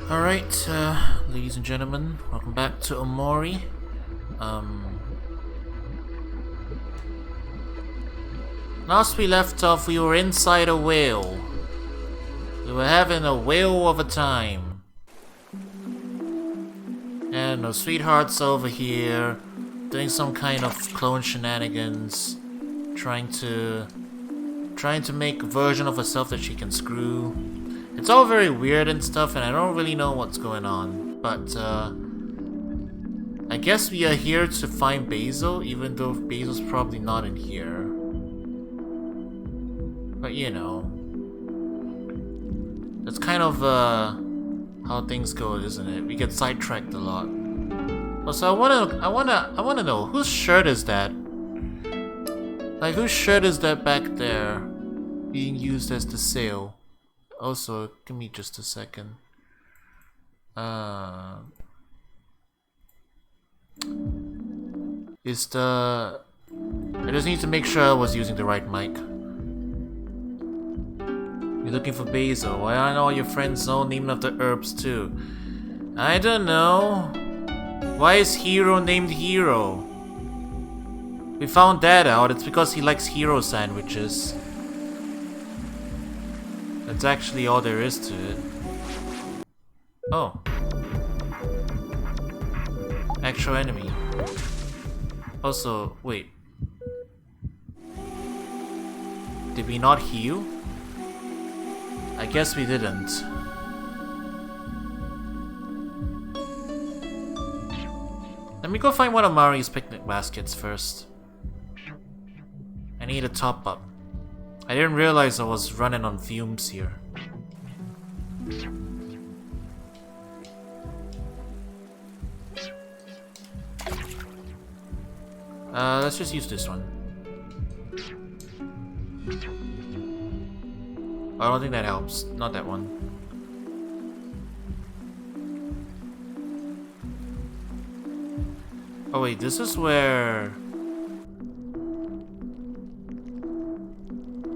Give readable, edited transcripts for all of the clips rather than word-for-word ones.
Alright, ladies and gentlemen, welcome back to OMORI. Last we left off, we were inside a whale. We were having a whale of a time. And our sweetheart's over here, doing some kind of clone shenanigans, trying to make a version of herself that she can screw. It's all very weird and stuff, and I don't really know what's going on, but I guess we are here to find Basil, even though Basil's probably not in here. But you know, that's kind of how things go, isn't it? We get sidetracked a lot. Also, I wanna know whose shirt is that? Like, whose shirt is that back there, being used as the sail? Also, give me just a second. Is the... I just need to make sure I was using the right mic. You're looking for Basil. Why aren't all your friends all named after herbs too? I don't know. Why is Hero named Hero? We found that out. It's because he likes hero sandwiches. That's actually all there is to it. Oh. Actual enemy. Also, wait. Did we not heal? I guess we didn't. Let me go find one of Mari's picnic baskets first. I need a top up. I didn't realize I was running on fumes here. Let's just use this one. I don't think that helps. Not that one. Oh wait, this is where...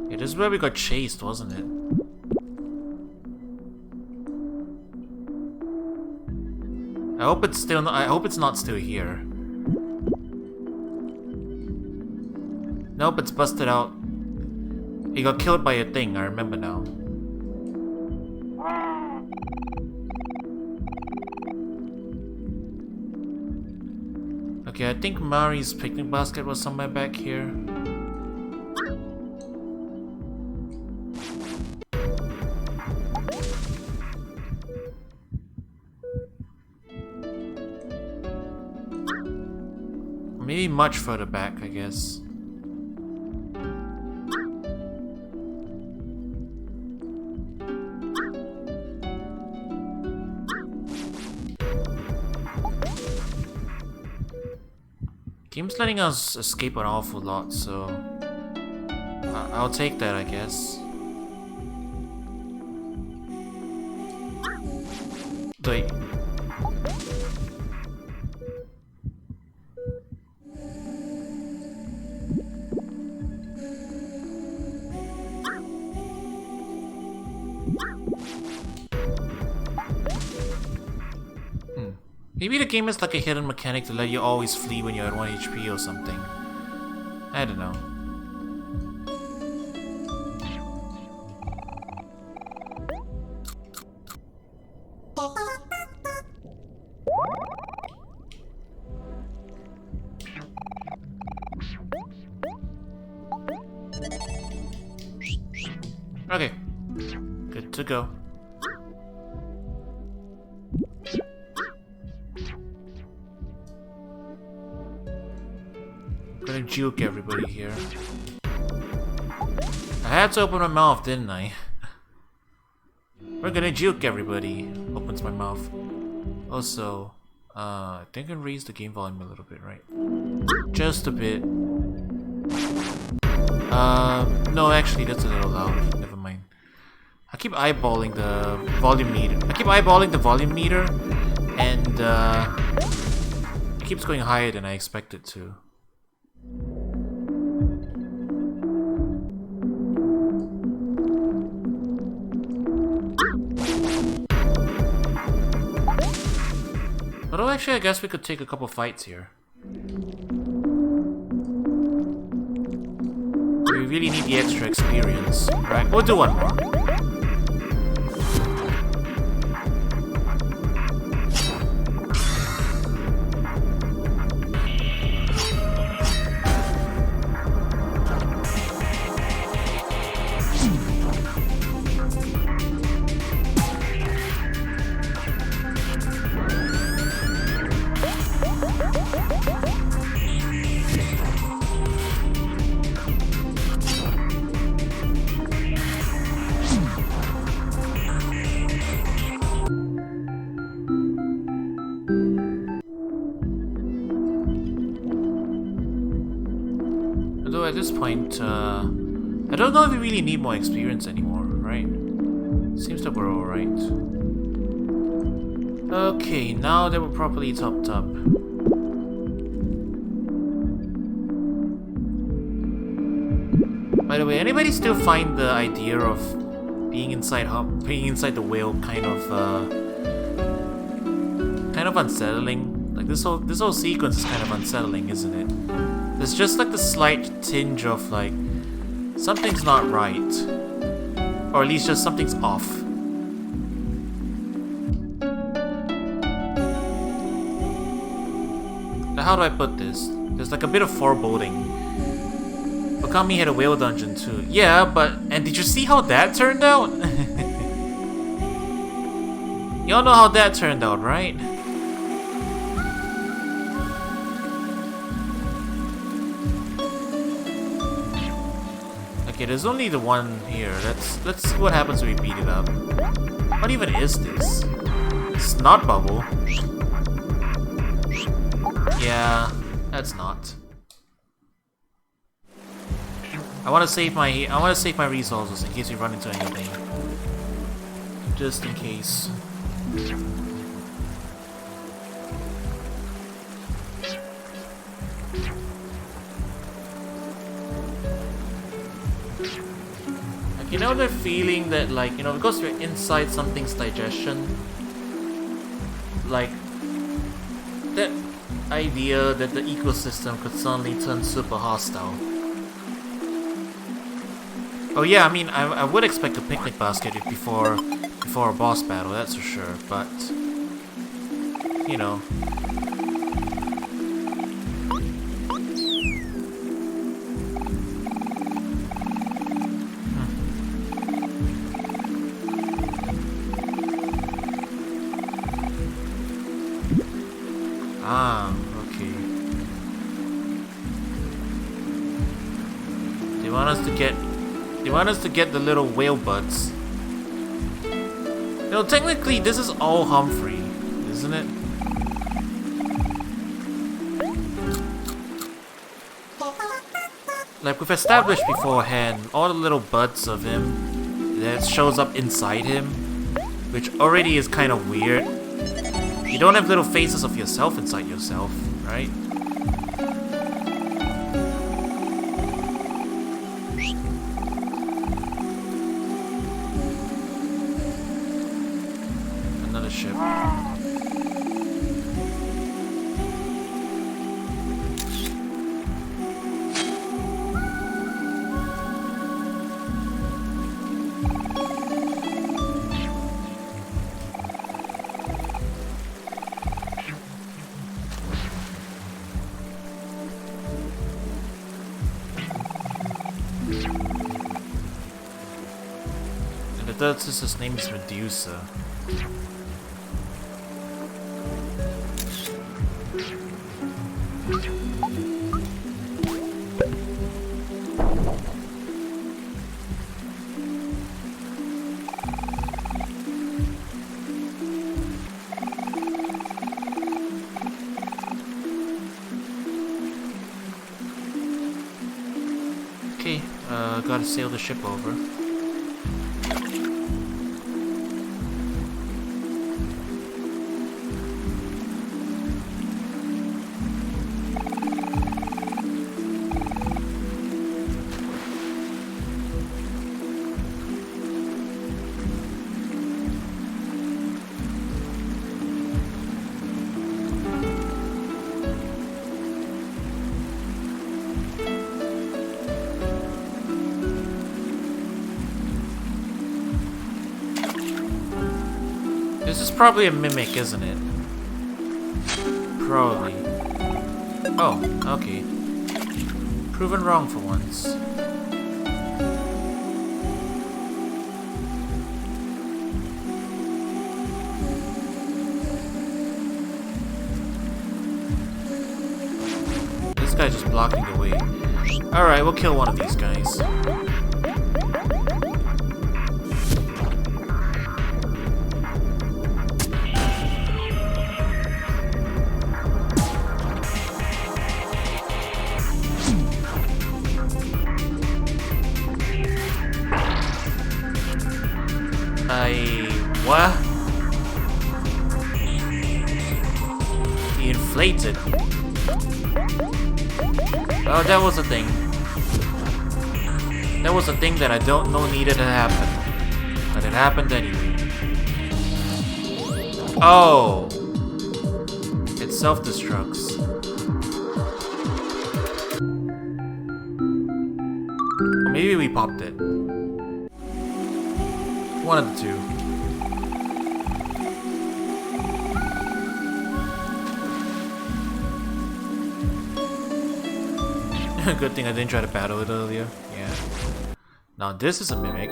Yeah, this is where we got chased, wasn't it? I hope it's still not, I hope it's not still here. Nope, it's busted out. He got killed by a thing, I remember now. Okay, I think Mari's picnic basket was somewhere back here. Maybe much further back, I guess. Game's letting us escape an awful lot, so I'll take that, I guess. Wait. Maybe the game is like a hidden mechanic to let you always flee when you're at 1 HP or something. I don't know. Okay. Good to go. Gonna juke everybody here. I had to open my mouth, didn't I? We're gonna juke everybody. Opens my mouth. Also, I think I can raise the game volume a little bit, right? Just a bit. No, actually, that's a little loud. Never mind. I keep eyeballing the volume meter. And it keeps going higher than I expect it to. Although actually I guess we could take a couple fights here. We really need the extra experience. Right, we'll do one more. Although at this point, I don't know if we really need more experience anymore, right? Seems that we're alright. Okay, now that we're properly topped up. By the way, anybody still find the idea of being inside the whale kind of unsettling? Like this whole sequence is kind of unsettling, isn't it? There's just like the slight tinge of like something's not right, or at least just something's off. Now, how do I put this? There's like a bit of foreboding. Okami had a whale dungeon too. Yeah, and did you see how that turned out? Y'all know how that turned out, right? Okay, there's only the one here. Let's see what happens when we beat it up. What even is this? Snot bubble? Yeah, that's not. I want to save my resources in case we run into anything. Just in case. Like, you know the feeling that, like, you know, because we're inside something's digestion, like that idea that the ecosystem could suddenly turn super hostile. Oh yeah, I mean, I would expect a picnic basket before a boss battle, that's for sure, but you know. Ah, okay. They want us to get the little whale buds. You know, technically this is all Humphrey, isn't it? Like we've established beforehand, all the little buds of him that shows up inside him, which already is kind of weird. You don't have little faces of yourself inside yourself, right? Another ship. The third sister's name is Medusa. Okay, gotta sail the ship over. This is probably a mimic, isn't it? Probably. Oh, okay. Proven wrong for once. This guy's just blocking the way. Alright, we'll kill one of these guys. What? He inflated. Oh, that was a thing. That was a thing that I don't know needed to happen. But it happened anyway. Oh! It self-destructs. Or maybe we popped it. One of the two. Good thing I didn't try to battle it earlier. Yeah. Now this is a mimic.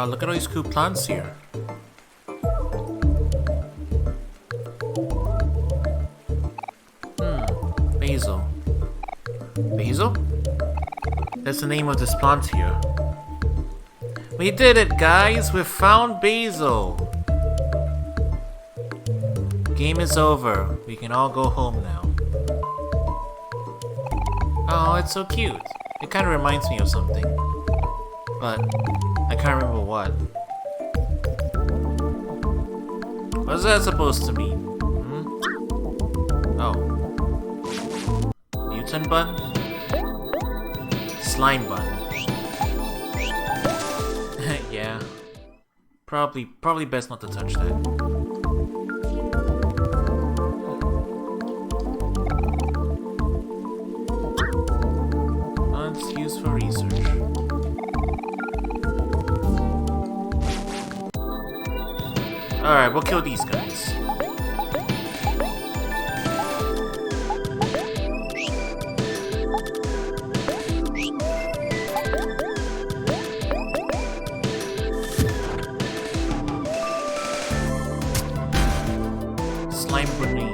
Look at all these cool plants here. Basil. Basil? That's the name of this plant here. We did it, guys! We found basil! Game is over. We can all go home now. Oh, it's so cute. It kind of reminds me of something. But I can't remember what. What's that supposed to mean? Oh. Mutant bun? Slime bun. Yeah. Probably best not to touch that. It's used for research. Alright, we'll kill these guys. Slime grenade.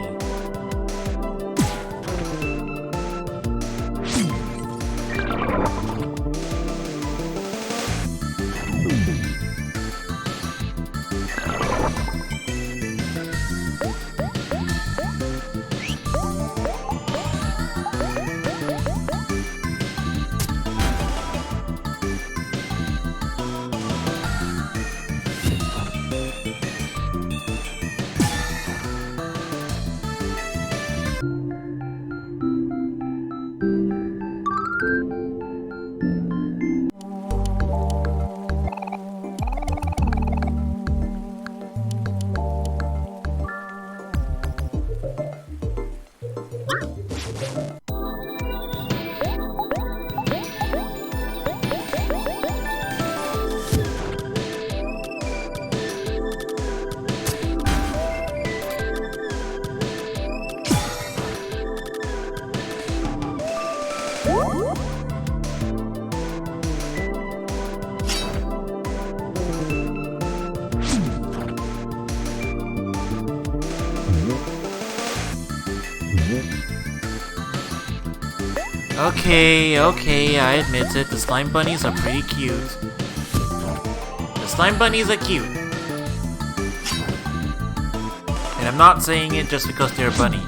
Okay, I admit it. The slime bunnies are pretty cute. The slime bunnies are cute. And I'm not saying it just because they're a bunny.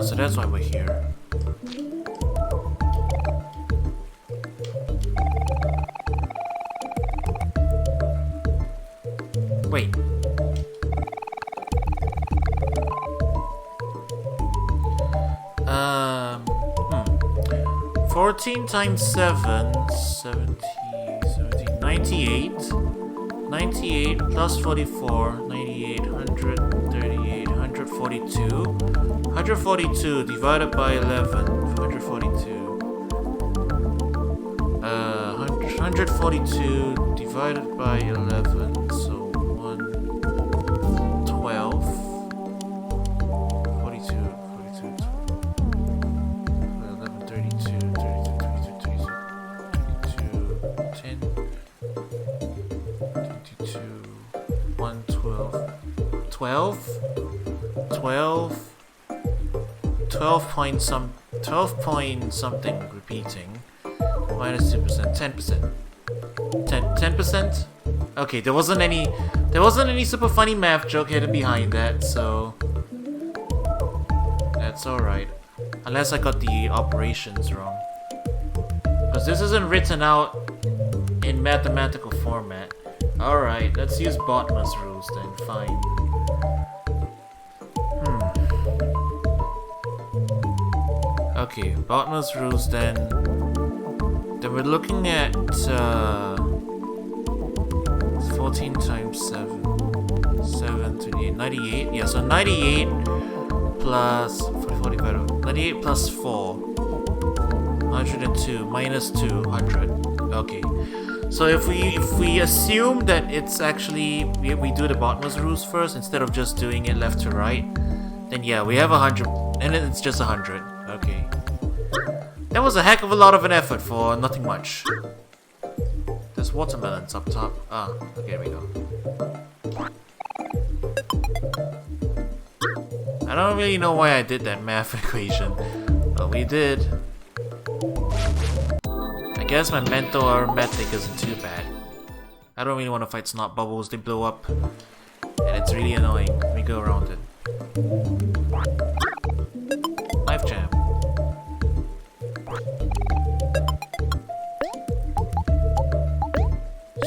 So that's why we're here. Wait. 14 times 7, 70, 98. 98 plus 44, 98, 138, 142. 142 divided by 11, 142. 142 divided by 11, so 112. 42, 11, 32, 10, 22, 112, 12, 12 point something repeating. Minus 2%, 10%. 10%? Okay, there wasn't any super funny math joke hidden behind that, so that's alright. Unless I got the operations wrong. Because this isn't written out in mathematical format. Alright, let's use Botma's rules then, fine. Okay, Botma's rules then. Then we're looking at 14 times 7. 7, 28, 98. Yeah, so 98 plus 45. 98 plus 4. 102 minus 200. Okay. So if we assume that it's actually we do the Botma's rules first instead of just doing it left to right, then yeah, we have 100 and it's just 100. Okay. That was a heck of a lot of an effort for nothing much. There's watermelons up top. Ah, okay, there we go. I don't really know why I did that math equation, but we did. I guess my mental arithmetic isn't too bad. I don't really want to fight snot bubbles, they blow up. And it's really annoying. Let me go around it. Life jam.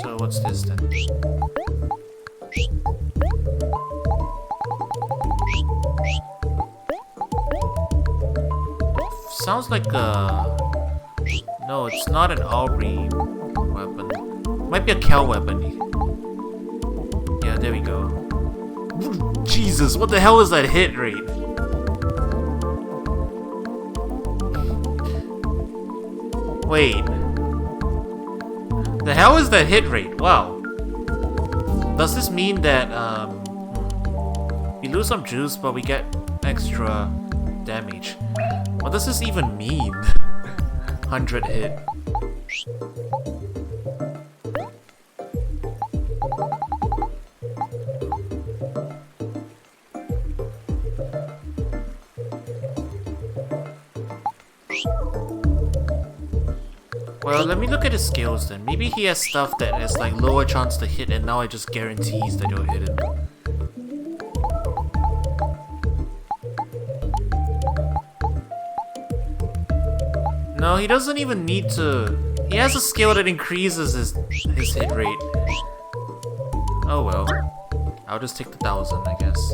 So what's this then? Sounds like a... No, it's not an Aubrey weapon. Might be a Cal weapon. Yeah, there we go. Jesus, what the hell is that hit rate? Wait. The hell is that hit rate? Wow. Does this mean that we lose some juice but we get extra damage? What does this even mean? 100 hit. Well, let me look at his skills then. Maybe he has stuff that has like lower chance to hit and now it just guarantees that you'll hit him. No, he doesn't even need to... He has a skill that increases his hit rate. Oh well. I'll just take the 1000, I guess.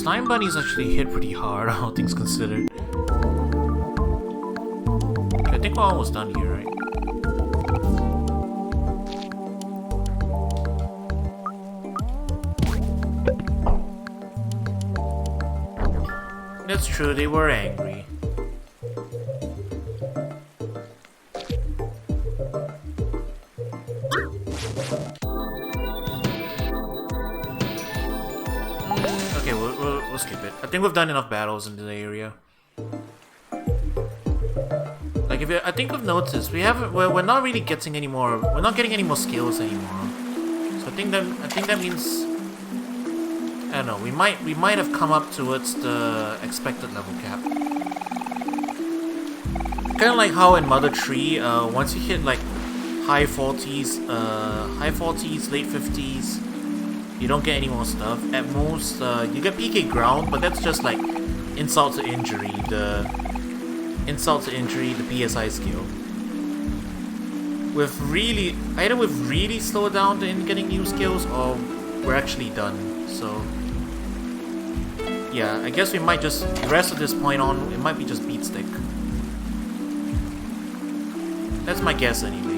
slime bunnies actually hit pretty hard, all things considered. Okay, I think we're almost done here, right? That's true, they were angry. Okay, we'll skip it. I think we've done enough battles in the area. Like, I think we've noticed we're not really getting any more. We're not getting any more skills anymore. So I think that means, I don't know. We might have come up towards the expected level cap. Kind of like how in Mother Tree, once you hit like high 40s, late 50s, you don't get any more stuff. At most, you get PK Ground, but that's just like insult to injury. The PSI skill. Either we've really slowed down in getting new skills, or we're actually done. So yeah, I guess we might just, the rest of this point on, it might be just beat stick. That's my guess anyway.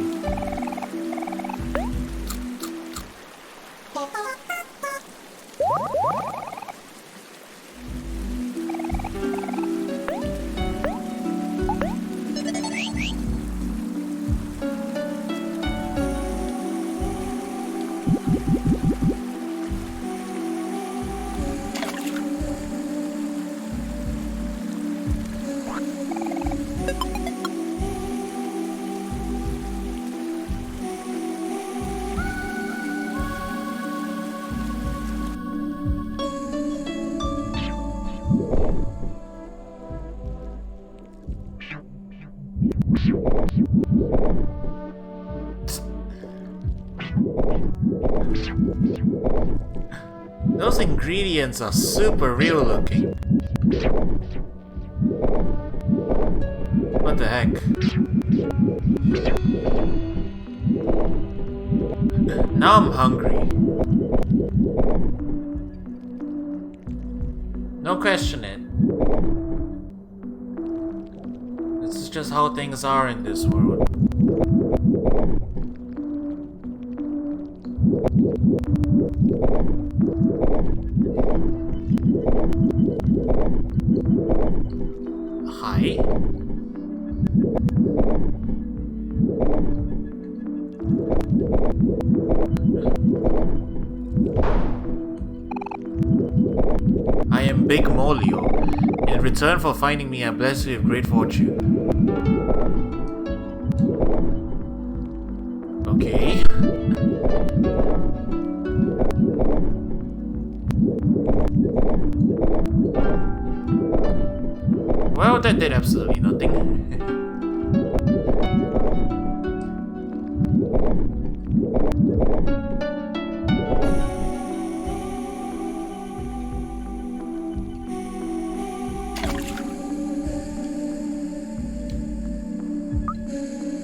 Those ingredients are super real looking. What the heck? Now I'm hungry. No question it. This is just how things are in this world. Hi. I am Big Molio. In return for finding me, I bless you with great fortune. Okay. Well, that did absolutely nothing.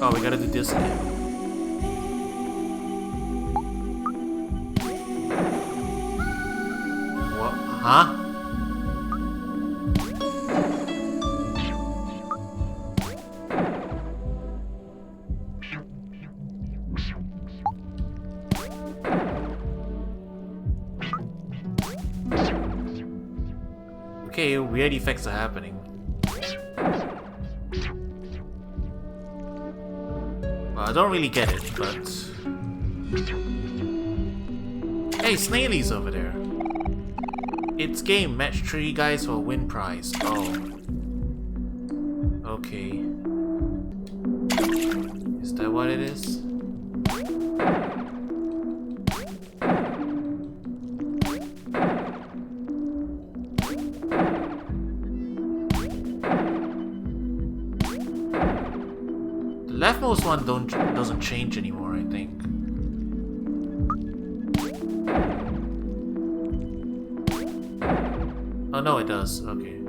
Oh, we gotta do this again. What? Huh? Okay, weird effects are happening. I don't really get it, but... Hey, Snailey's over there. It's game, match 3 guys for a win prize. Oh. Okay. Is that what it is? The leftmost one doesn't change anymore, I think. Oh no, it does. Okay.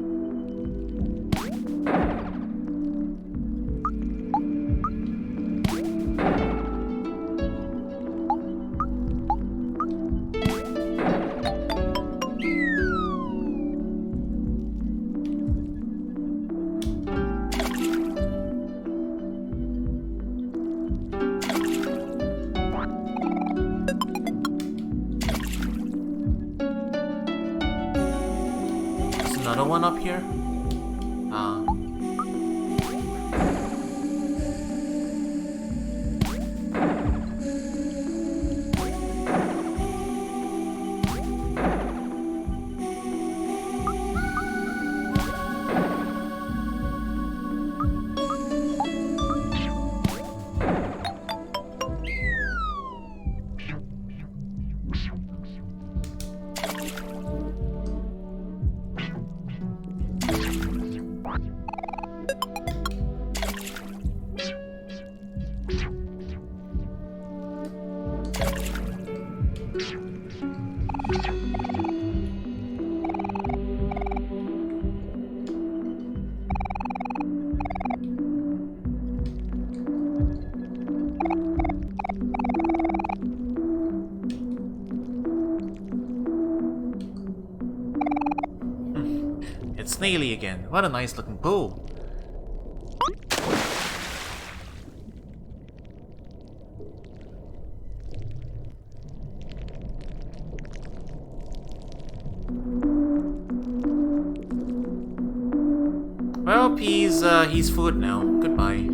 another one up here? Ah. It's snaily again. What a nice looking pool. Well, he's food now. Goodbye.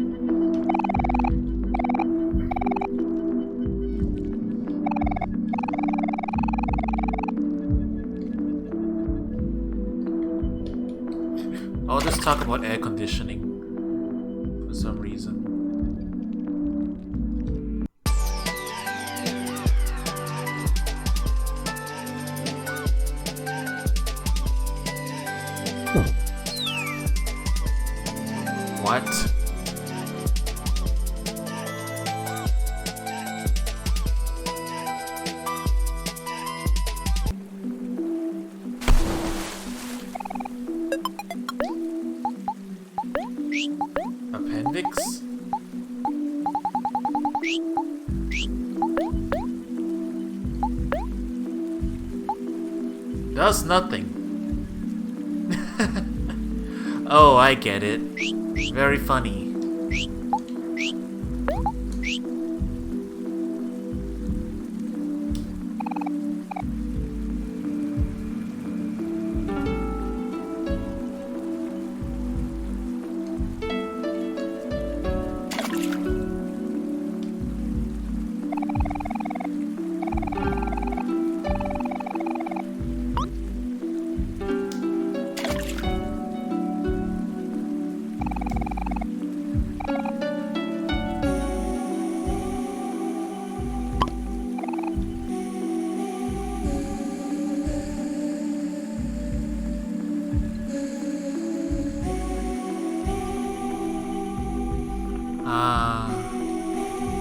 I'll just talk about air conditioning for some reason. What? Appendix? Does nothing. Oh, I get it. Very funny.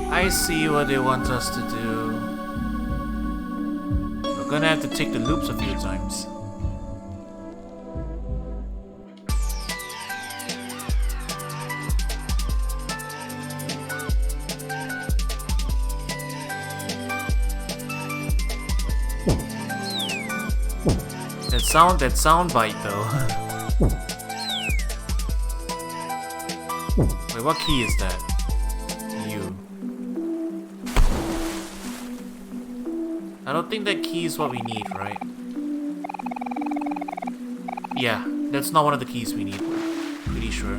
I see what they want us to do. We're gonna have to take the loops a few times. That sound bite though. Wait, what key is that? I don't think that key is what we need, right? Yeah, that's not one of the keys we need. Pretty sure.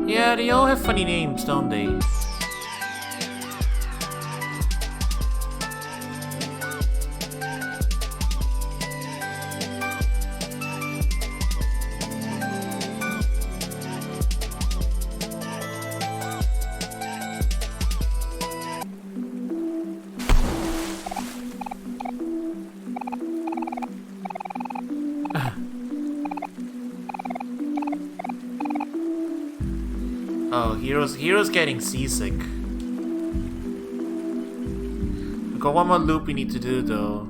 Yeah, they all have funny names, don't they? Oh, Hero's getting seasick. got one more loop we need to do though.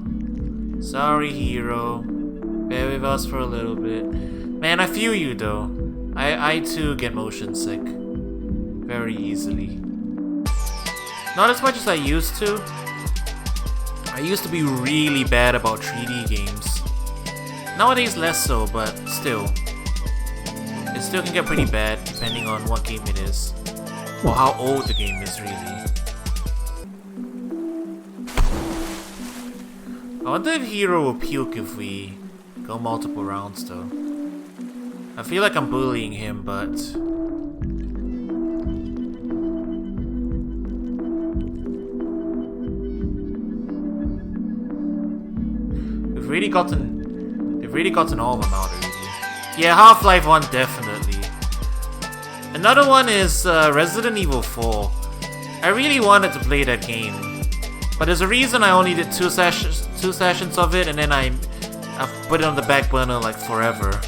Sorry, hero. Bear with us for a little bit. Man, I feel you though. I too get motion sick. Very easily. Not as much as I used to. I used to be really bad about 3D games. Nowadays less so, but still. It still can get pretty bad depending on what game it is. Or how old the game is really. I wonder if Hero will puke if we go multiple rounds though. I feel like I'm bullying him, but... They've really gotten all of them out already. Yeah, Half-Life 1 definitely. Another one is Resident Evil 4. I really wanted to play that game. But there's a reason I only did two sessions of it, and then I've put it on the back burner like forever.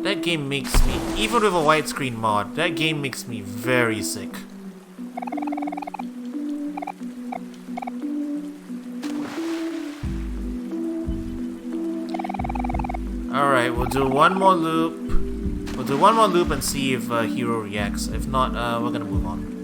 That game makes me, even with a widescreen mod, that game makes me very sick. Alright, we'll do one more loop. We'll do one more loop and see if Hero reacts. If not, we're gonna move on.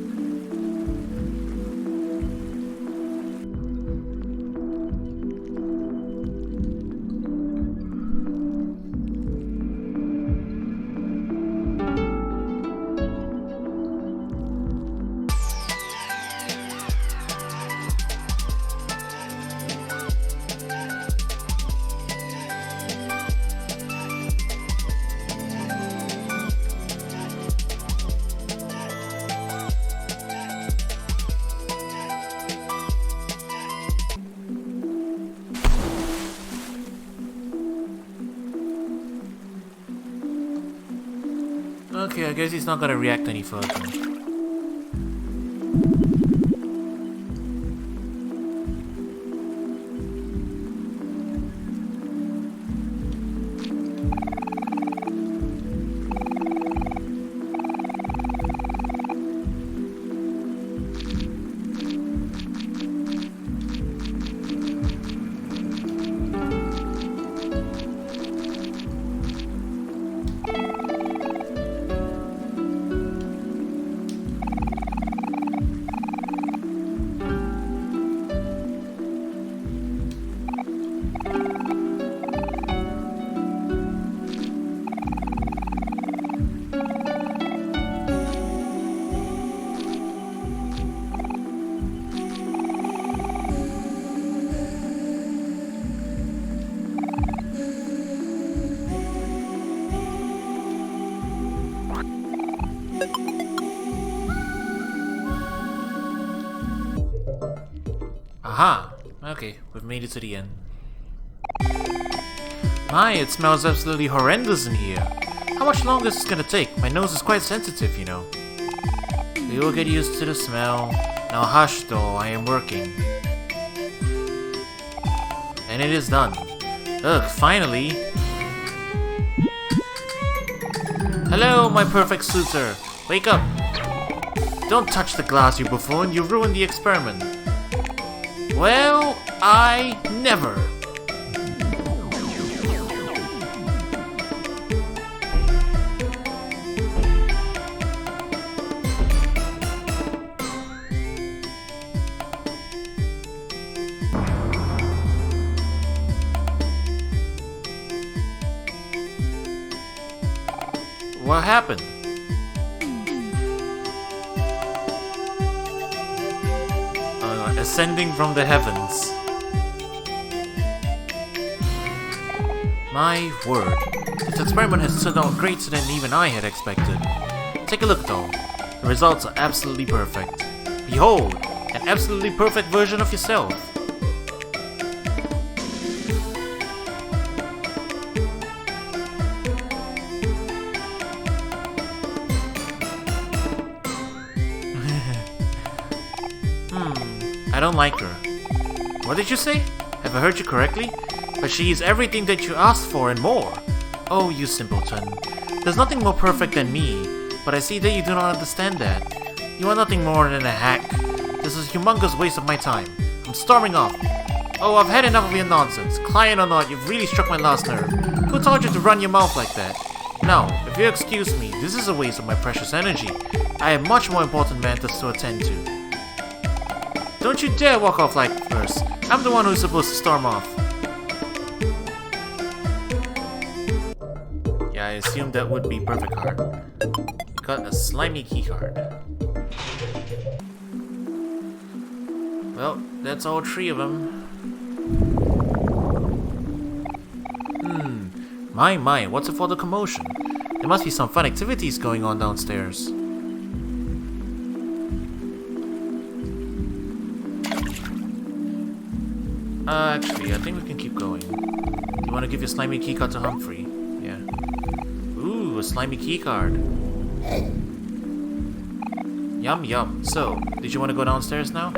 Okay, I guess he's not gonna react any further. Aha! Okay, we've made it to the end. My, it smells absolutely horrendous in here. How much longer is this gonna take? My nose is quite sensitive, you know. We will get used to the smell. Now hush though, I am working. And it is done. Ugh, finally! Hello, my perfect suitor! Wake up! Don't touch the glass, you buffoon! You ruined the experiment! Well, I never! What happened? Ascending from the heavens. My word. This experiment has turned out greater than even I had expected. Take a look though. The results are absolutely perfect. Behold, an absolutely perfect version of yourself. I don't like her. What did you say? Have I heard you correctly? But she is everything that you asked for and more. Oh, you simpleton. There's nothing more perfect than me, but I see that you do not understand that. You are nothing more than a hack. This is a humongous waste of my time. I'm I'm storming off. Oh, I've had enough of your nonsense. Client or not, you've really struck my last nerve. Who told you to run your mouth like that? Now, if you excuse me, this is a waste of my precious energy. I have much more important matters to attend to. Don't you dare walk off like this. I'm the one who's supposed to storm off. Yeah, I assumed that would be perfect card. Got a slimy keycard. Well, that's all 3 of them. My, what's it for the commotion? There must be some fun activities going on downstairs. Actually, I think we can keep going. You want to give your slimy keycard to Humphrey? Yeah. Ooh, a slimy keycard. Yum yum. So, did you want to go downstairs now?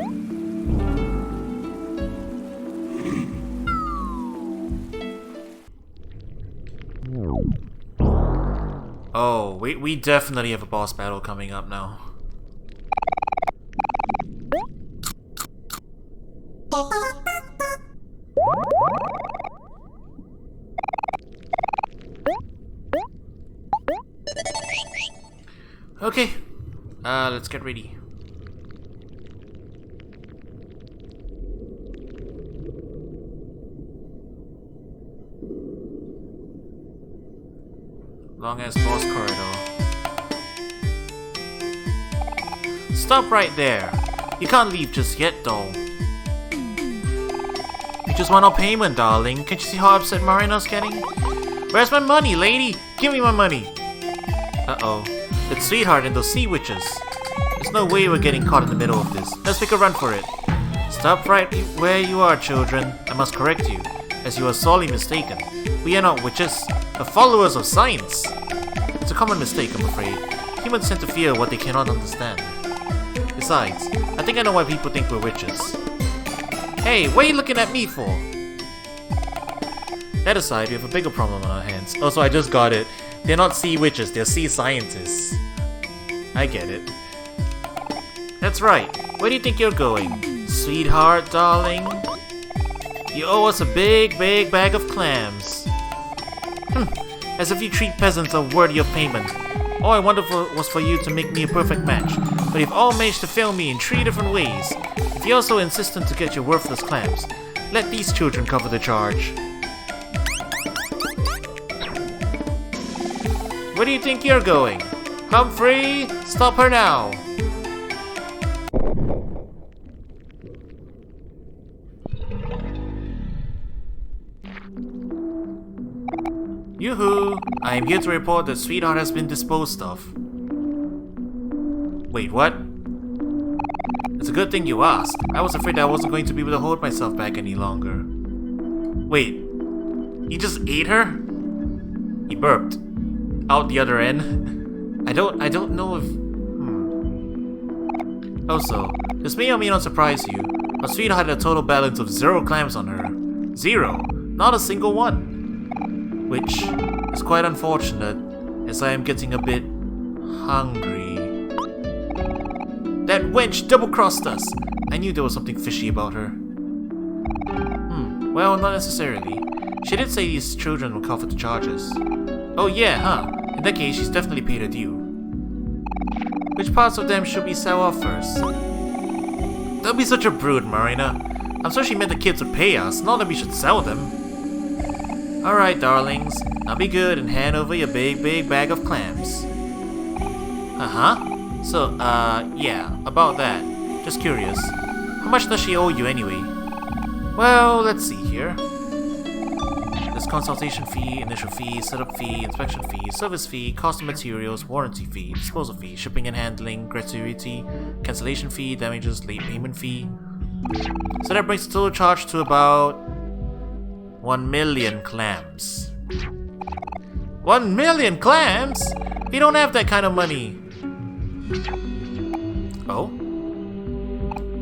Oh, we definitely have a boss battle coming up now. Okay, let's get ready. Long as boss corridor. Stop right there. You can't leave just yet, though. You just want our payment, darling. Can't you see how upset Marina's getting? Where's my money, lady? Give me my money. Uh-oh. It's Sweetheart and those sea witches. There's no way we're getting caught in the middle of this. Let's make a run for it. Stop right where you are, children. I must correct you, as you are sorely mistaken. We are not witches, but followers of science. It's a common mistake, I'm afraid. Humans tend to fear what they cannot understand. Besides, I think I know why people think we're witches. Hey, what are you looking at me for? That aside, we have a bigger problem on our hands. Also, I just got it. They're not sea witches, they're sea scientists. I get it. That's right. Where do you think you're going? Sweetheart, darling? You owe us a big bag of clams. As if you treat peasants unworthy of payment. All I wanted was for you to make me a perfect match, but you've all managed to fail me in 3 different ways. If you're so insistent to get your worthless clams, let these children cover the charge. Where do you think you're going? Humphrey, stop her now! Yoo-hoo! I am here to report that Sweetheart has been disposed of. Wait, what? It's a good thing you asked. I was afraid I wasn't going to be able to hold myself back any longer. Wait, he just ate her? He burped. Out the other end? I don't know if... Also, this may or may not surprise you, but Sweetheart had a total balance of 0 clams on her. 0! Not a single one! Which is quite unfortunate, as I am getting a bit... hungry. That wench double-crossed us! I knew there was something fishy about her. Well, not necessarily. She did say these children will cover the charges. Oh yeah, huh? In that case, she's definitely paid her due. Which parts of them should we sell off first? Don't be such a brood, Marina. I'm sure she meant the kids would pay us, not that we should sell them. Alright, darlings. Now be good and hand over your big bag of clams. Uh-huh. So, yeah, about that. Just curious. How much does she owe you anyway? Well, let's see here. There's consultation fee, initial fee, setup fee, inspection fee, service fee, cost of materials, warranty fee, disposal fee, shipping and handling, gratuity, cancellation fee, damages, late payment fee. So that brings the total charge to about 1 million clams. 1 million clams? We don't have that kind of money. Oh?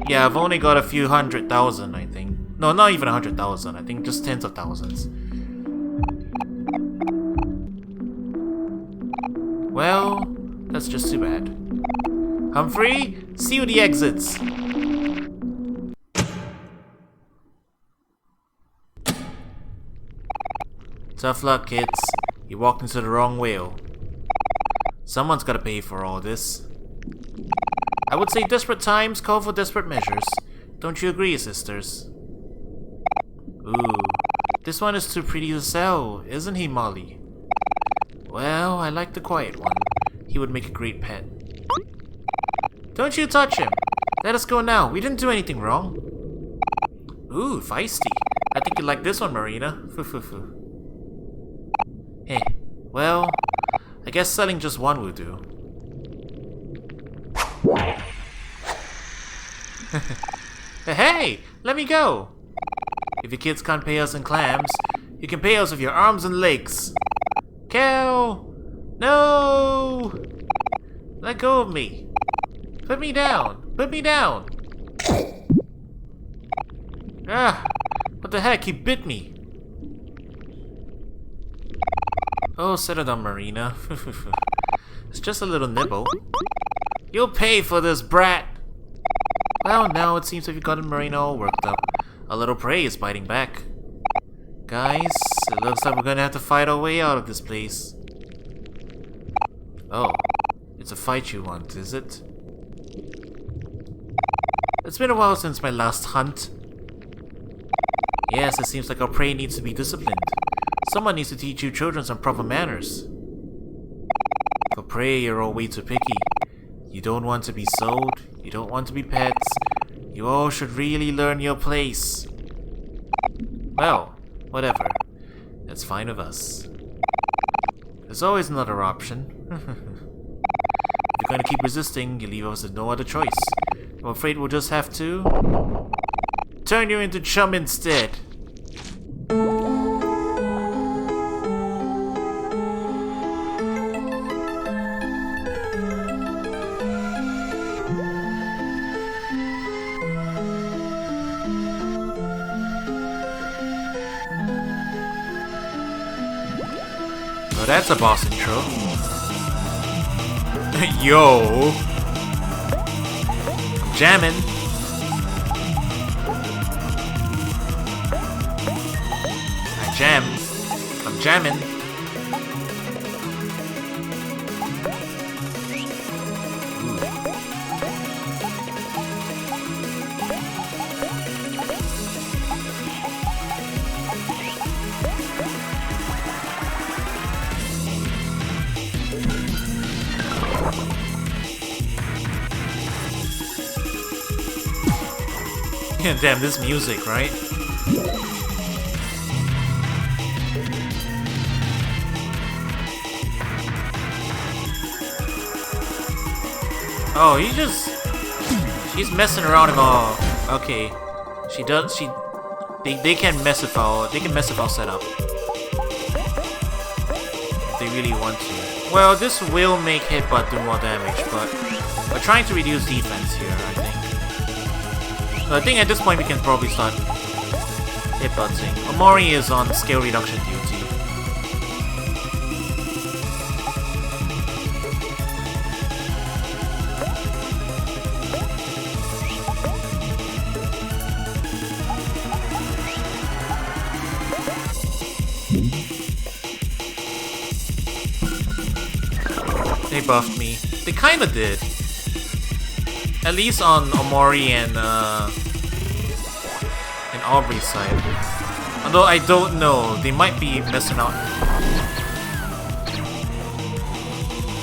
Yeah, I've only got a few 100,000, I think. No, not even 100,000. I think just tens of thousands. Well, that's just too bad. Humphrey, see you the exits. Tough luck, kids. You walked into the wrong whale. Someone's gotta pay for all this. I would say desperate times call for desperate measures. Don't you agree, sisters? Ooh, this one is too pretty to sell, isn't he, Molly? Well, I like the quiet one. He would make a great pet. Don't you touch him. Let us go now. We didn't do anything wrong. Ooh, feisty. I think you like this one, Marina. Hey, well, I guess selling just one will do. Hey, let me go. If your kids can't pay us in clams, you can pay us with your arms and legs. Cal! No! Let go of me. Put me down. Put me down. Ah, what the heck? He bit me. Oh, settle down, Marina. It's just a little nibble. You'll pay for this, brat. Well, now it seems like you've gotten Marina all worked up. A little prey is biting back. Guys, it looks like we're gonna have to fight our way out of this place. Oh, it's a fight you want, is it? It's been a while since my last hunt. Yes, it seems like our prey needs to be disciplined. Someone needs to teach you children some proper manners. For prey, you're all way too picky. You don't want to be sold, you don't want to be pets. You all should really learn your place. Well, whatever. That's fine with us. There's always another option. If you're going to keep resisting, you leave us with no other choice. I'm afraid we'll just have to turn you into chum instead. Oh, that's a boss intro. Yo! I'm jamming. I jam. I'm jamming. Damn, this music, right? Oh, she's messing around with all. Okay, they can mess with our setup. If they really want to. Well, this will make Hitbutt do more damage, but we're trying to reduce defense here, I think. So I think at this point we can probably start hitbutting. Omori is on scale reduction duty. They buffed me. They kinda did. At least on Omori and Aubrey's side. Although I don't know, they might be messing out.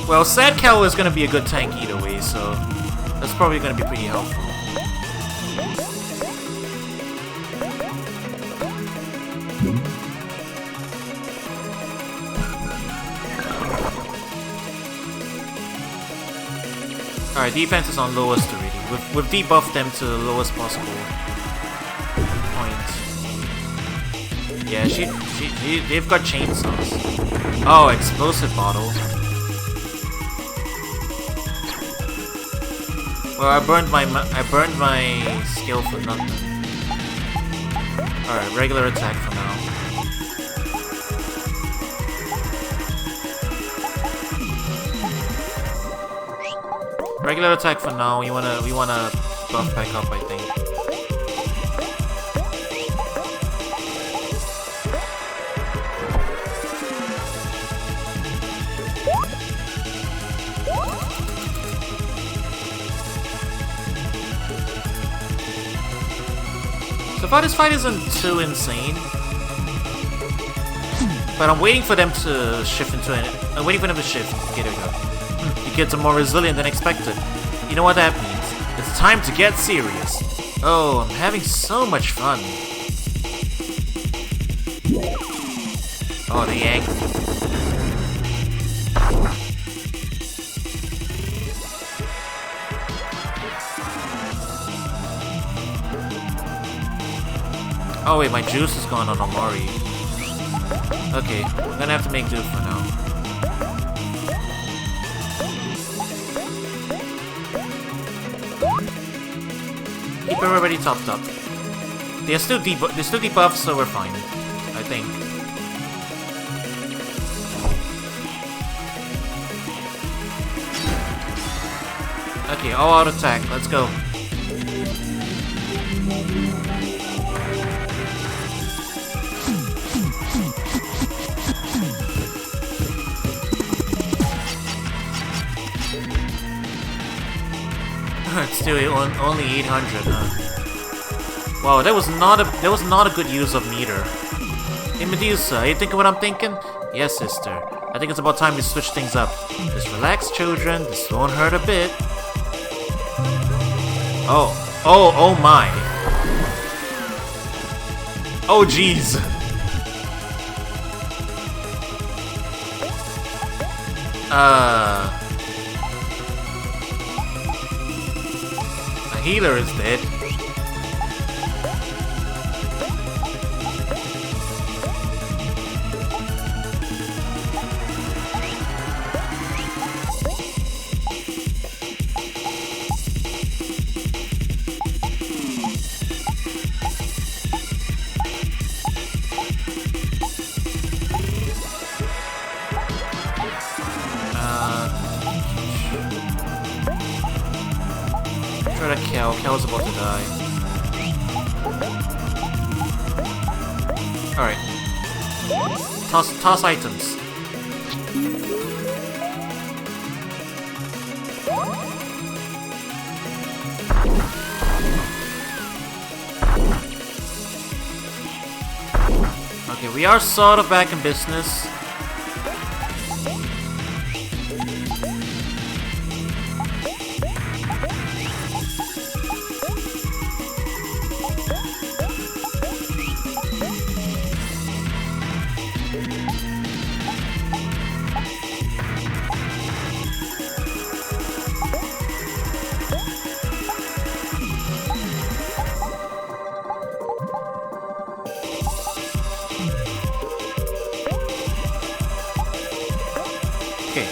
Well, Sad Cow is gonna be a good tank either way, so that's probably gonna be pretty helpful. Alright, defense is on lowest already. We've debuffed them to the lowest possible point. Yeah, they've got chainsaws. Oh, explosive bottle. Well, I burned my skill for nothing. Alright, regular attack for now. Regular attack for now. We wanna buff back up, I think. So far this fight isn't too insane. But I'm waiting for them to shift into it. I'm waiting for them to shift. Okay, there we go. The kids are more resilient than expected. You know what that means. It's time to get serious. Oh, I'm having so much fun. Oh, they angry. Oh wait, my juice is gone on OMORI. Okay, I'm gonna have to make do for now. Keep everybody topped up. They're still debuffed, so we're fine. I think. Okay, all out attack. Let's go. It's still only 800, huh? Wow, that was not a good use of meter. Hey Medusa, you thinking what I'm thinking? Yes, sister. I think it's about time we switch things up. Just relax, children. This won't hurt a bit. Oh my. Oh jeez. The healer is dead. Try to kill. Kel's about to die. Alright. Toss items. Okay, we are sort of back in business. Okay.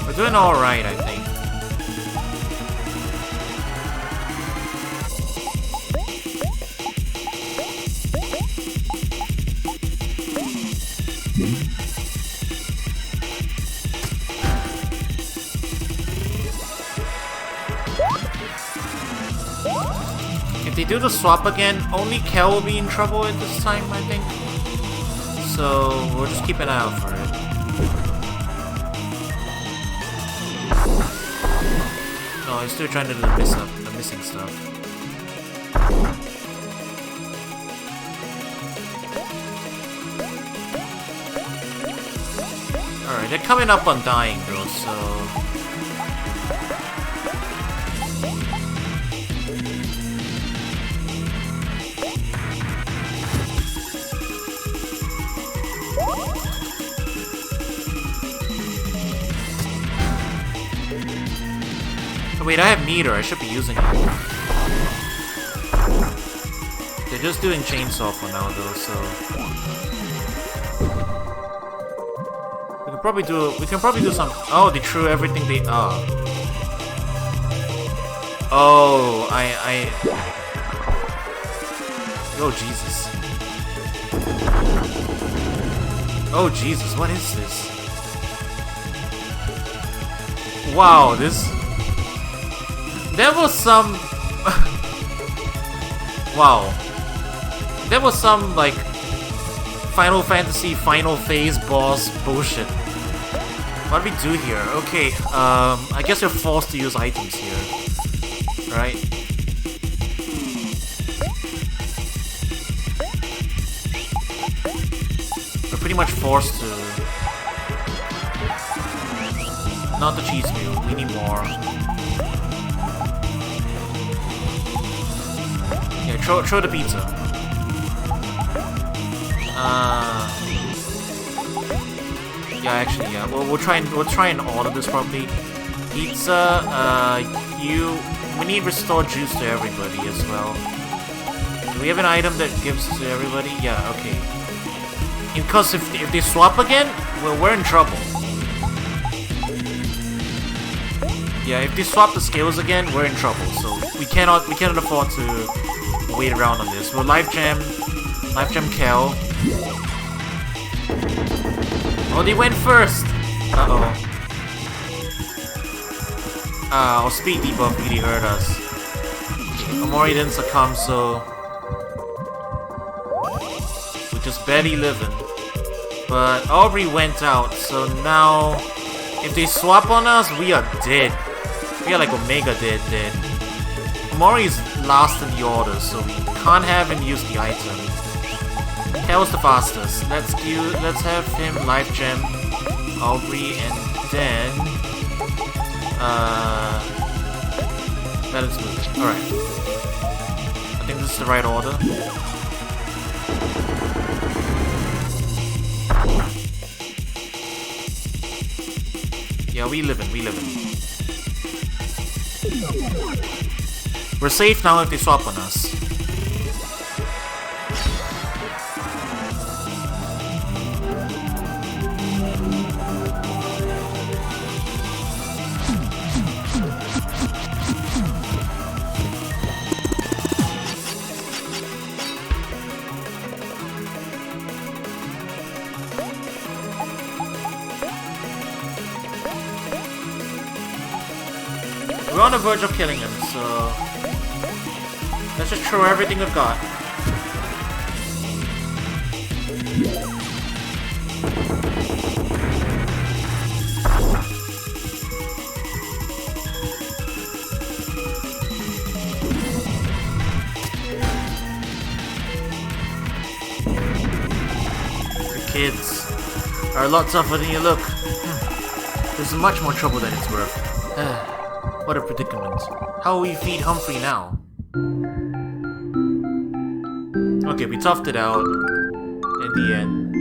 We're doing alright, I think. If they do the swap again, only Kel will be in trouble at this time, I think. So we'll just keep an eye out for it. No, he's still trying to do the missing stuff. Alright, they're coming up on dying though, so... Wait, I have meter. I should be using it. They're just doing chainsaw for now, though, so we can probably do some. Oh, they threw everything they. Oh, Oh Jesus. Oh Jesus, what is this? Wow, this. There was some... wow. There was some, like, Final Fantasy final phase boss bullshit. What do we do here? Okay, I guess you're forced to use items here. Right? We're pretty much forced to... Not the cheese wheel, we need more. Yeah, throw the pizza. Yeah, actually, yeah. We'll try and order this properly. Pizza. We need restore juice to everybody as well. Do we have an item that gives to everybody? Yeah. Okay. Because if they swap again, we're in trouble. Yeah, if they swap the scales again, we're in trouble. So we cannot afford to wait around on this. We'll life jam Kel. Oh, they went first! Uh-oh. Our speed debuff really hurt us. Omori didn't succumb, so... we're just barely living. But Aubrey went out, so now... if they swap on us, we are dead. We are like Omega dead. Omori's last in the order, so we can't have him use the item. Kel's the fastest. Let's have him life gem Aubrey and then balance move. Alright. I think this is the right order. Yeah, we living. We're safe now if they swap on us. We're on the verge of killing him, so let's just throw everything we've got. The kids are a lot tougher than you look. There's much more trouble than it's worth. What a predicament. How will we feed Humphrey now? Okay, we toughed it out. In the end,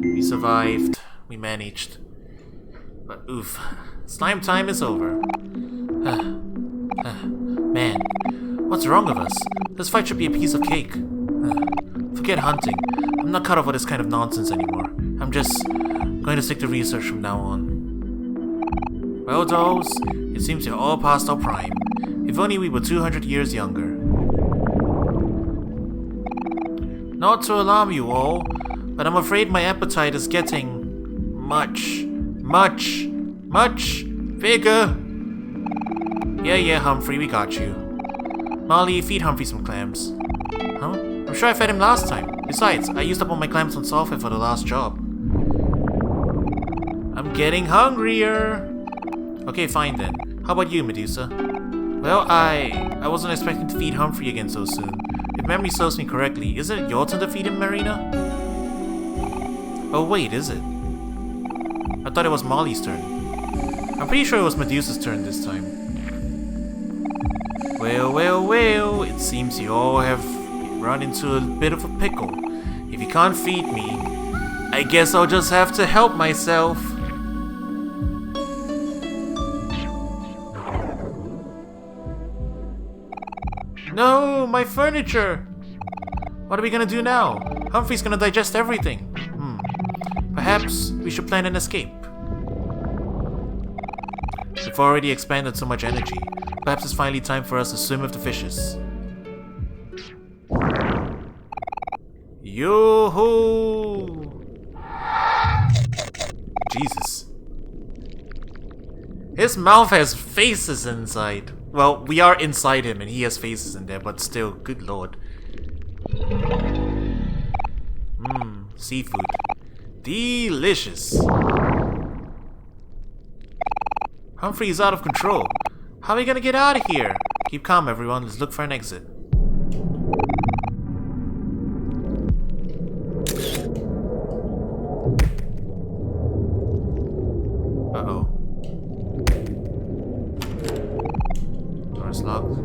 we survived. We managed. But oof, slime time is over. Man, what's wrong with us? This fight should be a piece of cake. Forget hunting. I'm not cut off for this kind of nonsense anymore. I'm just going to stick to research from now on. Well, dolls, it seems you're all past our prime. If only we were 200 years younger. Not to alarm you all, but I'm afraid my appetite is getting much bigger. Yeah, Humphrey, we got you. Molly, feed Humphrey some clams. Huh? I'm sure I fed him last time. Besides, I used up all my clams on software for the last job. I'm getting hungrier. Okay, fine then. How about you, Medusa? Well, I wasn't expecting to feed Humphrey again so soon. If memory serves me correctly, isn't it your turn to feed him, Marina? Oh wait, is it? I thought it was Molly's turn. I'm pretty sure it was Medusa's turn this time. Well, it seems you all have run into a bit of a pickle. If you can't feed me, I guess I'll just have to help myself. No, my furniture! What are we gonna do now? Humphrey's gonna digest everything. Perhaps we should plan an escape. We've already expended so much energy. Perhaps it's finally time for us to swim with the fishes. Yoo-hoo! Jesus. His mouth has faces inside. Well, we are inside him and he has faces in there, but still, good lord. Mmm, seafood. Delicious. Humphrey is out of control. How are we gonna get out of here? Keep calm, everyone. Let's look for an exit. Uh-oh. Door's locked.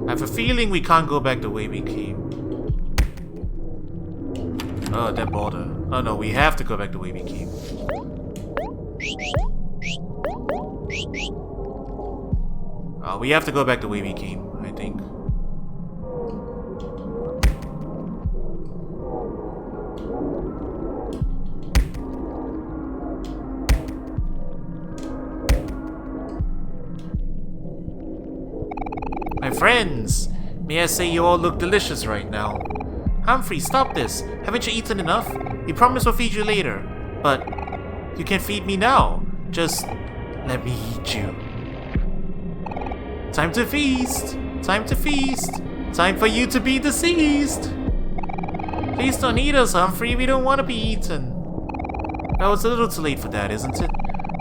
I have a feeling we can't go back the way we came. Oh, that border. Oh no, we have to go back the way we came. Oh, we have to go back the way we came, I think. My friends! May I say you all look delicious right now. Humphrey, stop this! Haven't you eaten enough? We promise we'll feed you later. But you can feed me now. Just let me eat you. Time to feast! Time to feast! Time for you to be deceased! Please don't eat us, Humphrey. We don't want to be eaten. Well, it's a little too late for that, isn't it?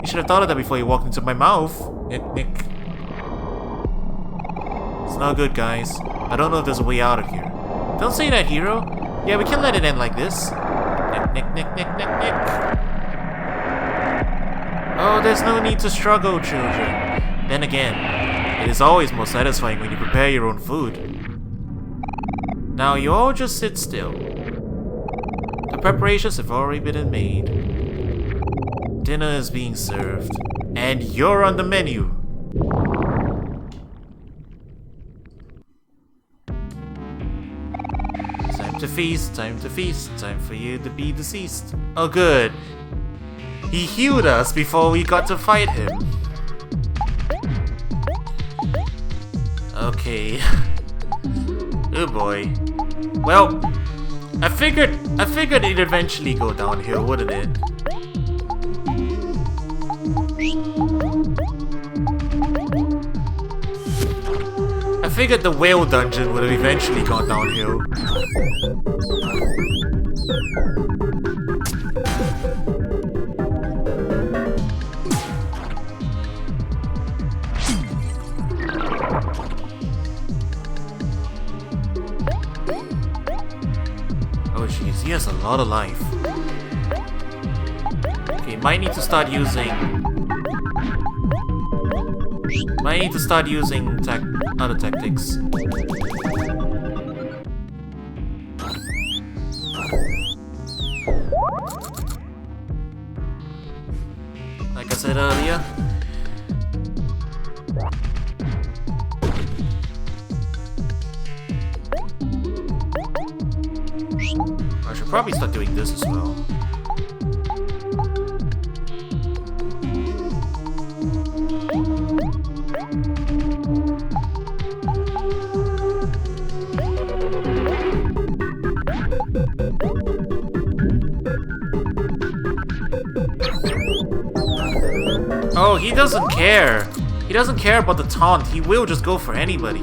You should have thought of that before you walked into my mouth. Nick. It's not good, guys. I don't know if there's a way out of here. Don't say that, hero. Yeah, we can't let it end like this. Nick. Oh, there's no need to struggle, children. Then again, it is always more satisfying when you prepare your own food. Now you all just sit still. The preparations have already been made. Dinner is being served, and you're on the menu. Time to feast, time for you to be deceased. Oh good. He healed us before we got to fight him. Okay. Oh boy. Well, I figured it'd eventually go downhill, wouldn't it? I figured the whale dungeon would have eventually gone downhill. Oh jeez, he has a lot of life. Okay, might need to start using other tactics. Like I said earlier, I should probably start doing this as well. Oh, he doesn't care. He doesn't care about the taunt. He will just go for anybody.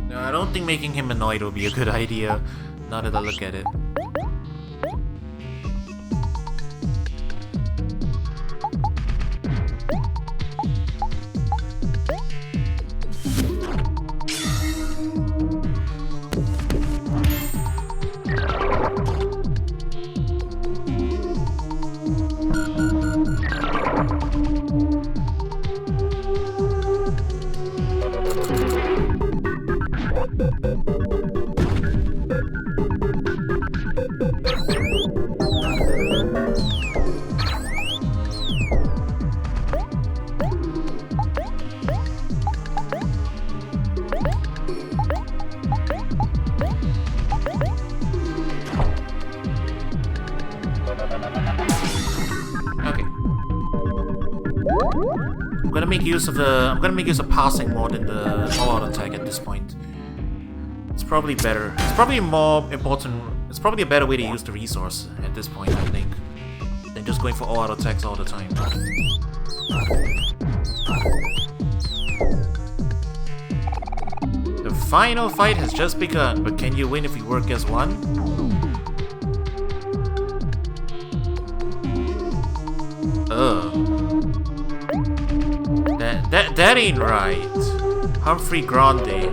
No, I don't think making him annoyed will be a good idea, now that I look at it. I'm gonna make use of passing more than the all-out attack at this point. It's probably better. It's probably more important. It's probably a better way to use the resource at this point, I think, than just going for all-out attacks all the time. The final fight has just begun, but can you win if you work as one? That ain't right. Humphrey Grande.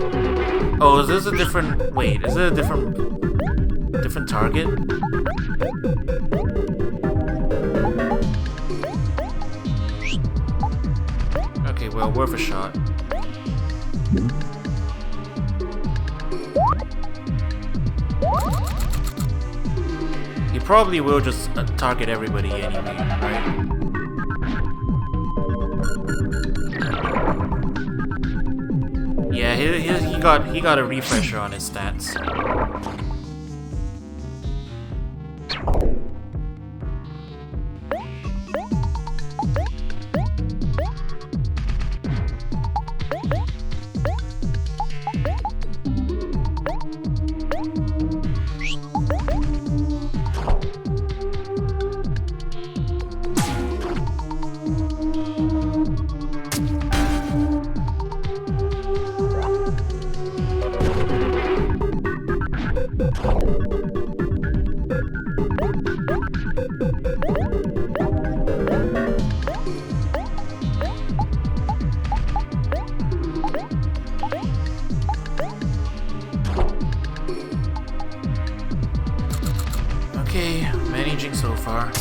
Oh, is this a different... Wait, is it a different target? Okay, well, worth a shot. He probably will just target everybody anyway, right? Yeah, he got a refresher on his stats. Okay, managing so far.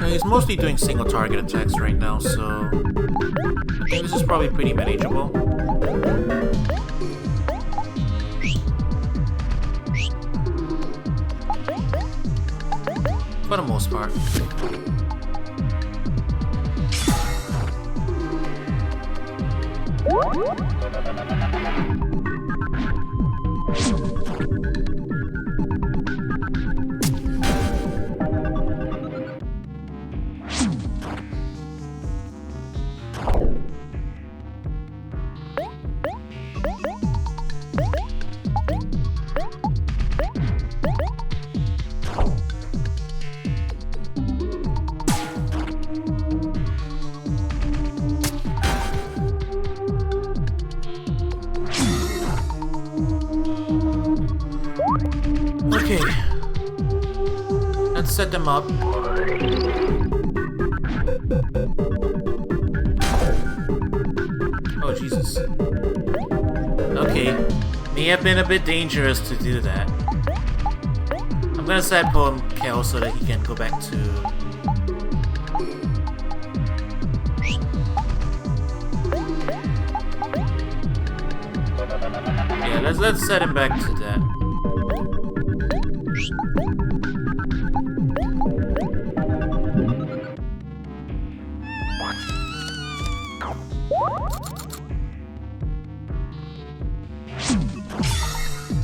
He's mostly doing single target attacks right now, so I think this is probably pretty manageable. For the most part. Okay, let's set them up. Oh, Jesus. Okay, may have been a bit dangerous to do that. I'm gonna set Poem Kel so that he can go back to... Yeah, let's set him back to that.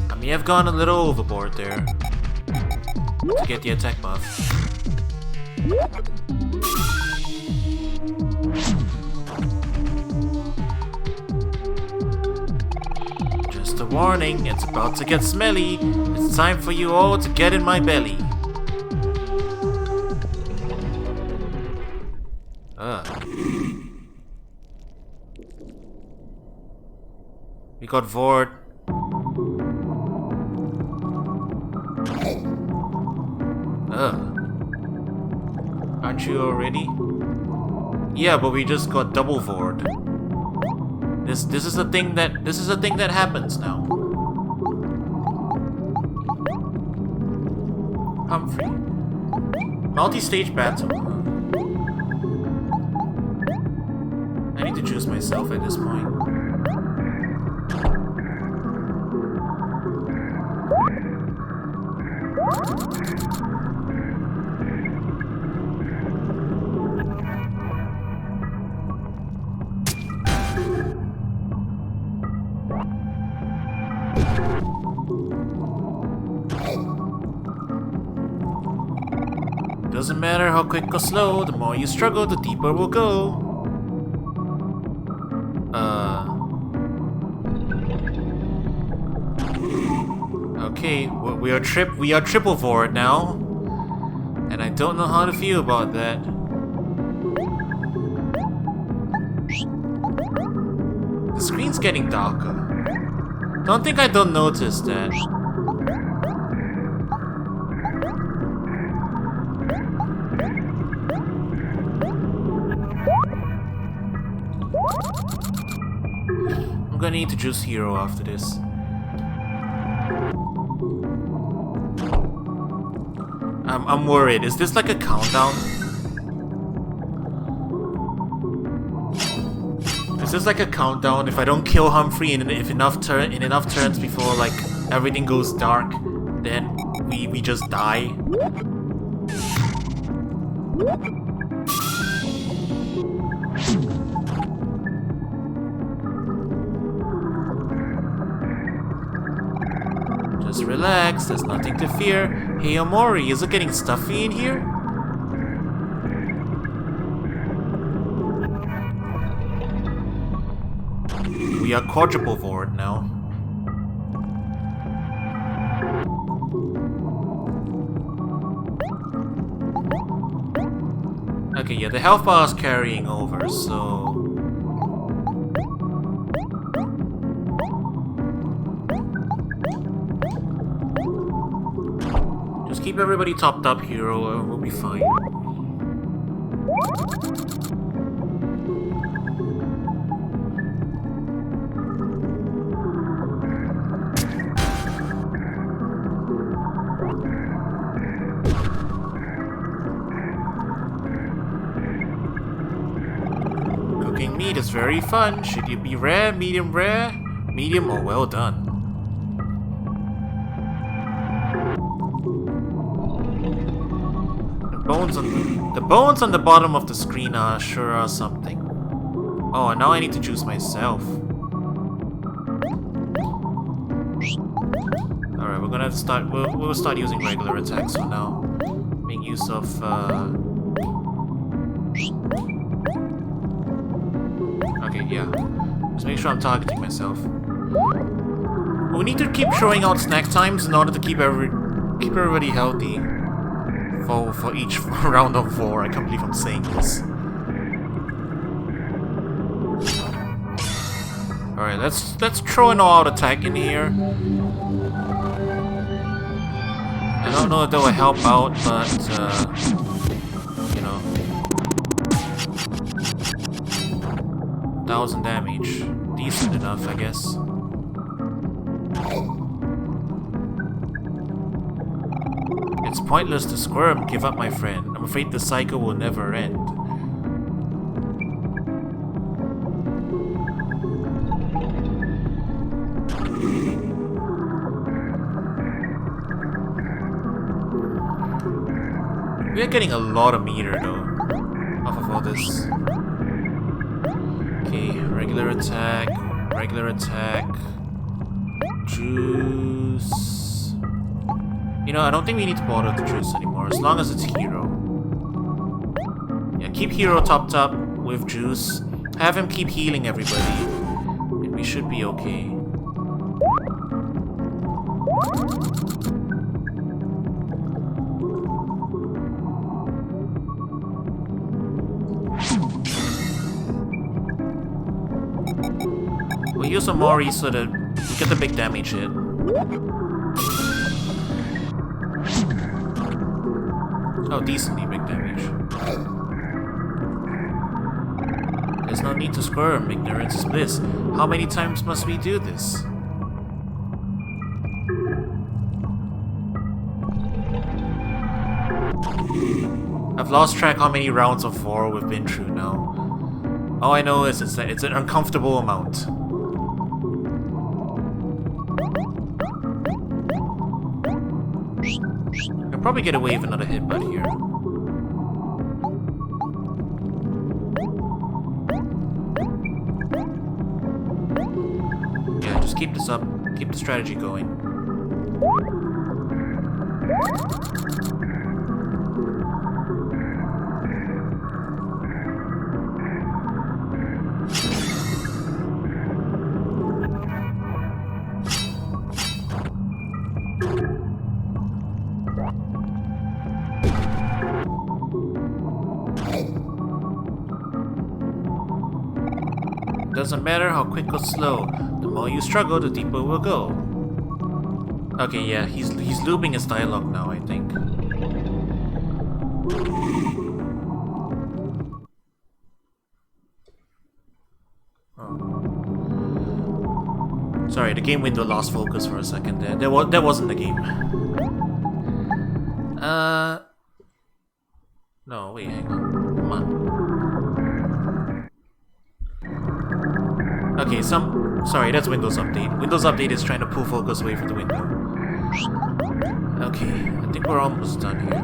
I may have gone a little overboard there to get the attack buff. Just a warning, it's about to get smelly. It's time for you all to get in my belly. We got Vord. Aren't you already? Yeah, but we just got double Vord. This is the thing that happens now. Humphrey. Multi-stage battle. I need to choose myself at this point. Doesn't matter how quick or slow, the more you struggle, the deeper we'll go. Okay, we are triple forward now. And I don't know how to feel about that. The screen's getting darker. Don't think I don't notice that. I'm gonna need to choose hero after this. I'm worried. Is this like a countdown? Is this like a countdown? If I don't kill Humphrey in enough turns before like everything goes dark, then we just die. Just relax, there's nothing to fear. Hey OMORI, is it getting stuffy in here? We are quadruple forward now. Okay, yeah, the health bar is carrying over, so... just keep everybody topped up, hero, we'll be fine. Cooking meat is very fun. Should you be rare, medium, or well done? The bones on the bottom of the screen are sure are something. Oh, now I need to choose myself. Alright, we're gonna start. We'll start using regular attacks for now. Make use of. Okay, yeah. Just make sure I'm targeting myself. We need to keep throwing out snack times in order to keep everybody healthy. For each round of war. I can't believe I'm saying this. Alright, let's throw an all-out attack in here. I don't know if that will help out, but you know, 1,000 damage, decent enough, I guess. It's pointless to squirm. Give up, my friend. I'm afraid the cycle will never end. We're getting a lot of meter though, off of all this. Okay, regular attack, juice. You know, I don't think we need to bother the juice anymore, as long as it's hero. Yeah, keep hero topped up with juice. Have him keep healing everybody, and we should be okay. We'll use OMORI so that we get the big damage hit. Oh, decently big damage. There's no need to squirm. Ignorance is bliss. How many times must we do this? I've lost track how many rounds of 4 we've been through now. All I know is it's an uncomfortable amount. I'll probably get away with another headbutt here. Yeah, just keep this up. Keep the strategy going. Doesn't matter how quick or slow, the more you struggle, the deeper we'll go. Okay, yeah, he's looping his dialogue now, I think. Oh. Sorry, the game window lost focus for a second there. That wasn't the game. No, wait, hang on. Come on. Okay, sorry, that's Windows Update. Windows Update is trying to pull focus away from the window. Okay, I think we're almost done here.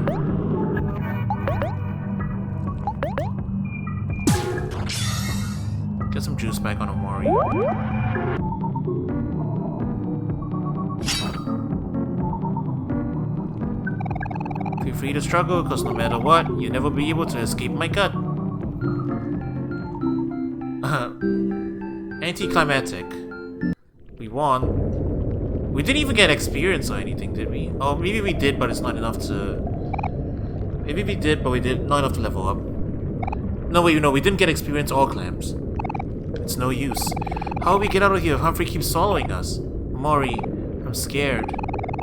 Get some juice back on OMORI. Feel free to struggle, because no matter what, you'll never be able to escape my gut. Anticlimactic. We won. We didn't even get experience or anything, did we? Oh, maybe we did, but it's not enough to... Maybe we did, but we did not enough to level up. No, wait, no, we didn't get experience or clamps. It's no use. How will we get out of here if Humphrey keeps following us? OMORI, I'm scared.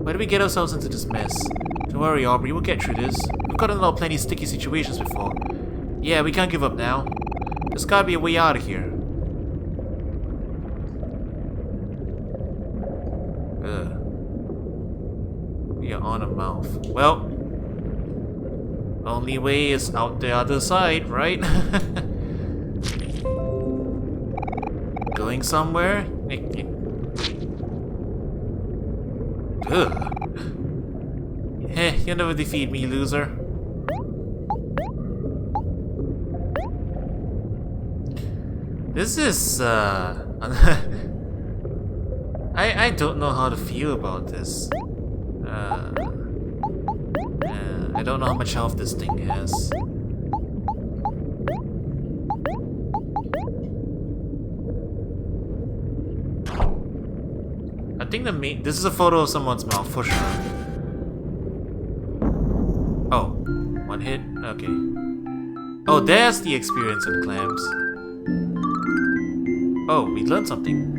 Why did we get ourselves into this mess? Don't worry, Aubrey, we'll get through this. We've gotten out of plenty sticky situations before. Yeah, we can't give up now. There's gotta be a way out of here. We are on a mouth. Well, only way is out the other side, right? Going somewhere? Ugh. Eh, you'll never defeat me, loser. This is, I don't know how to feel about this. I don't know how much health this thing has. I think this is a photo of someone's mouth for sure. Oh, one hit? Okay. Oh, there's the experience in clams. Oh, we learned something.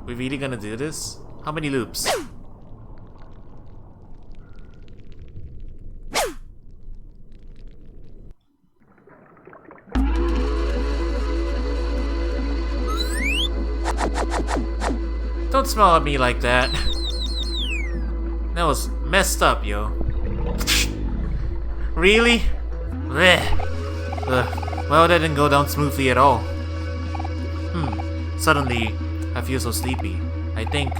We really gonna do this? How many loops? Don't smile at me like that. That was messed up, yo. Really? Well, that didn't go down smoothly at all. Suddenly, I feel so sleepy. I think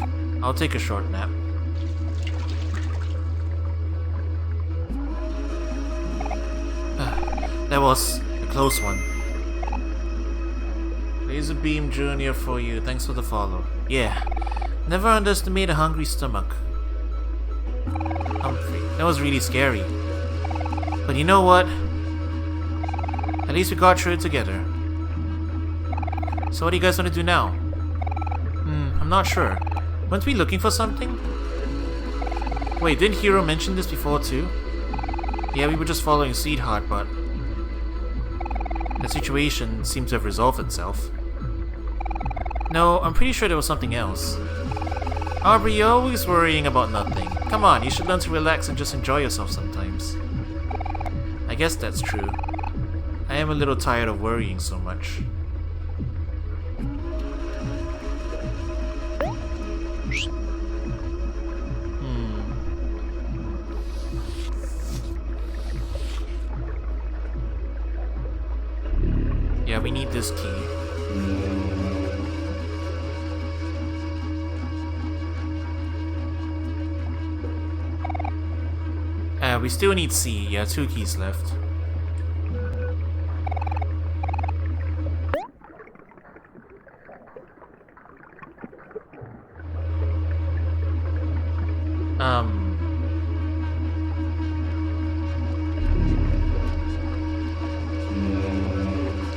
I'll take a short nap. That was a close one. Laser Beam Jr. for you. Thanks for the follow. Yeah. Never underestimate a hungry stomach. Humphrey. That was really scary. But you know what? At least we got through it together. So what do you guys want to do now? I'm not sure. Weren't we looking for something? Wait, didn't Hero mention this before too? Yeah, we were just following Sweetheart, but the situation seemed to have resolved itself. No, I'm pretty sure there was something else. Aubrey, you're always worrying about nothing. Come on, you should learn to relax and just enjoy yourself sometimes. I guess that's true. I am a little tired of worrying so much. Yeah, we need this key. We still need C. Yeah, 2 keys left.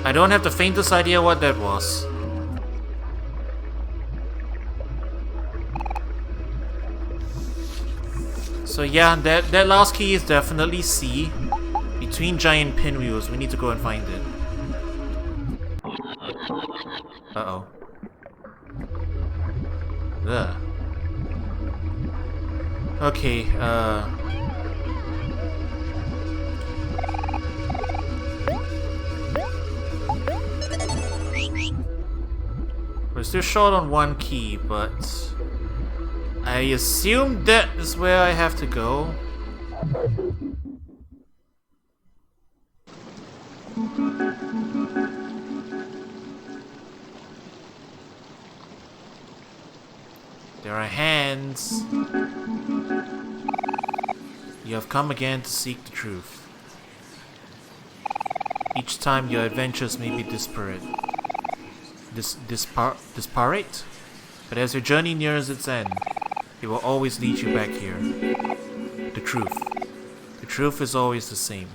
I don't have the faintest idea what that was. So yeah, that last key is definitely C. Between giant pinwheels, we need to go and find it. Uh-oh. Ugh. Okay, we're still short on 1 key, but I assume that is where I have to go. There are hands. You have come again to seek the truth. Each time your adventures may be disparate. Disparate? But as your journey nears its end, it will always lead you back here. The truth. The truth is always the same.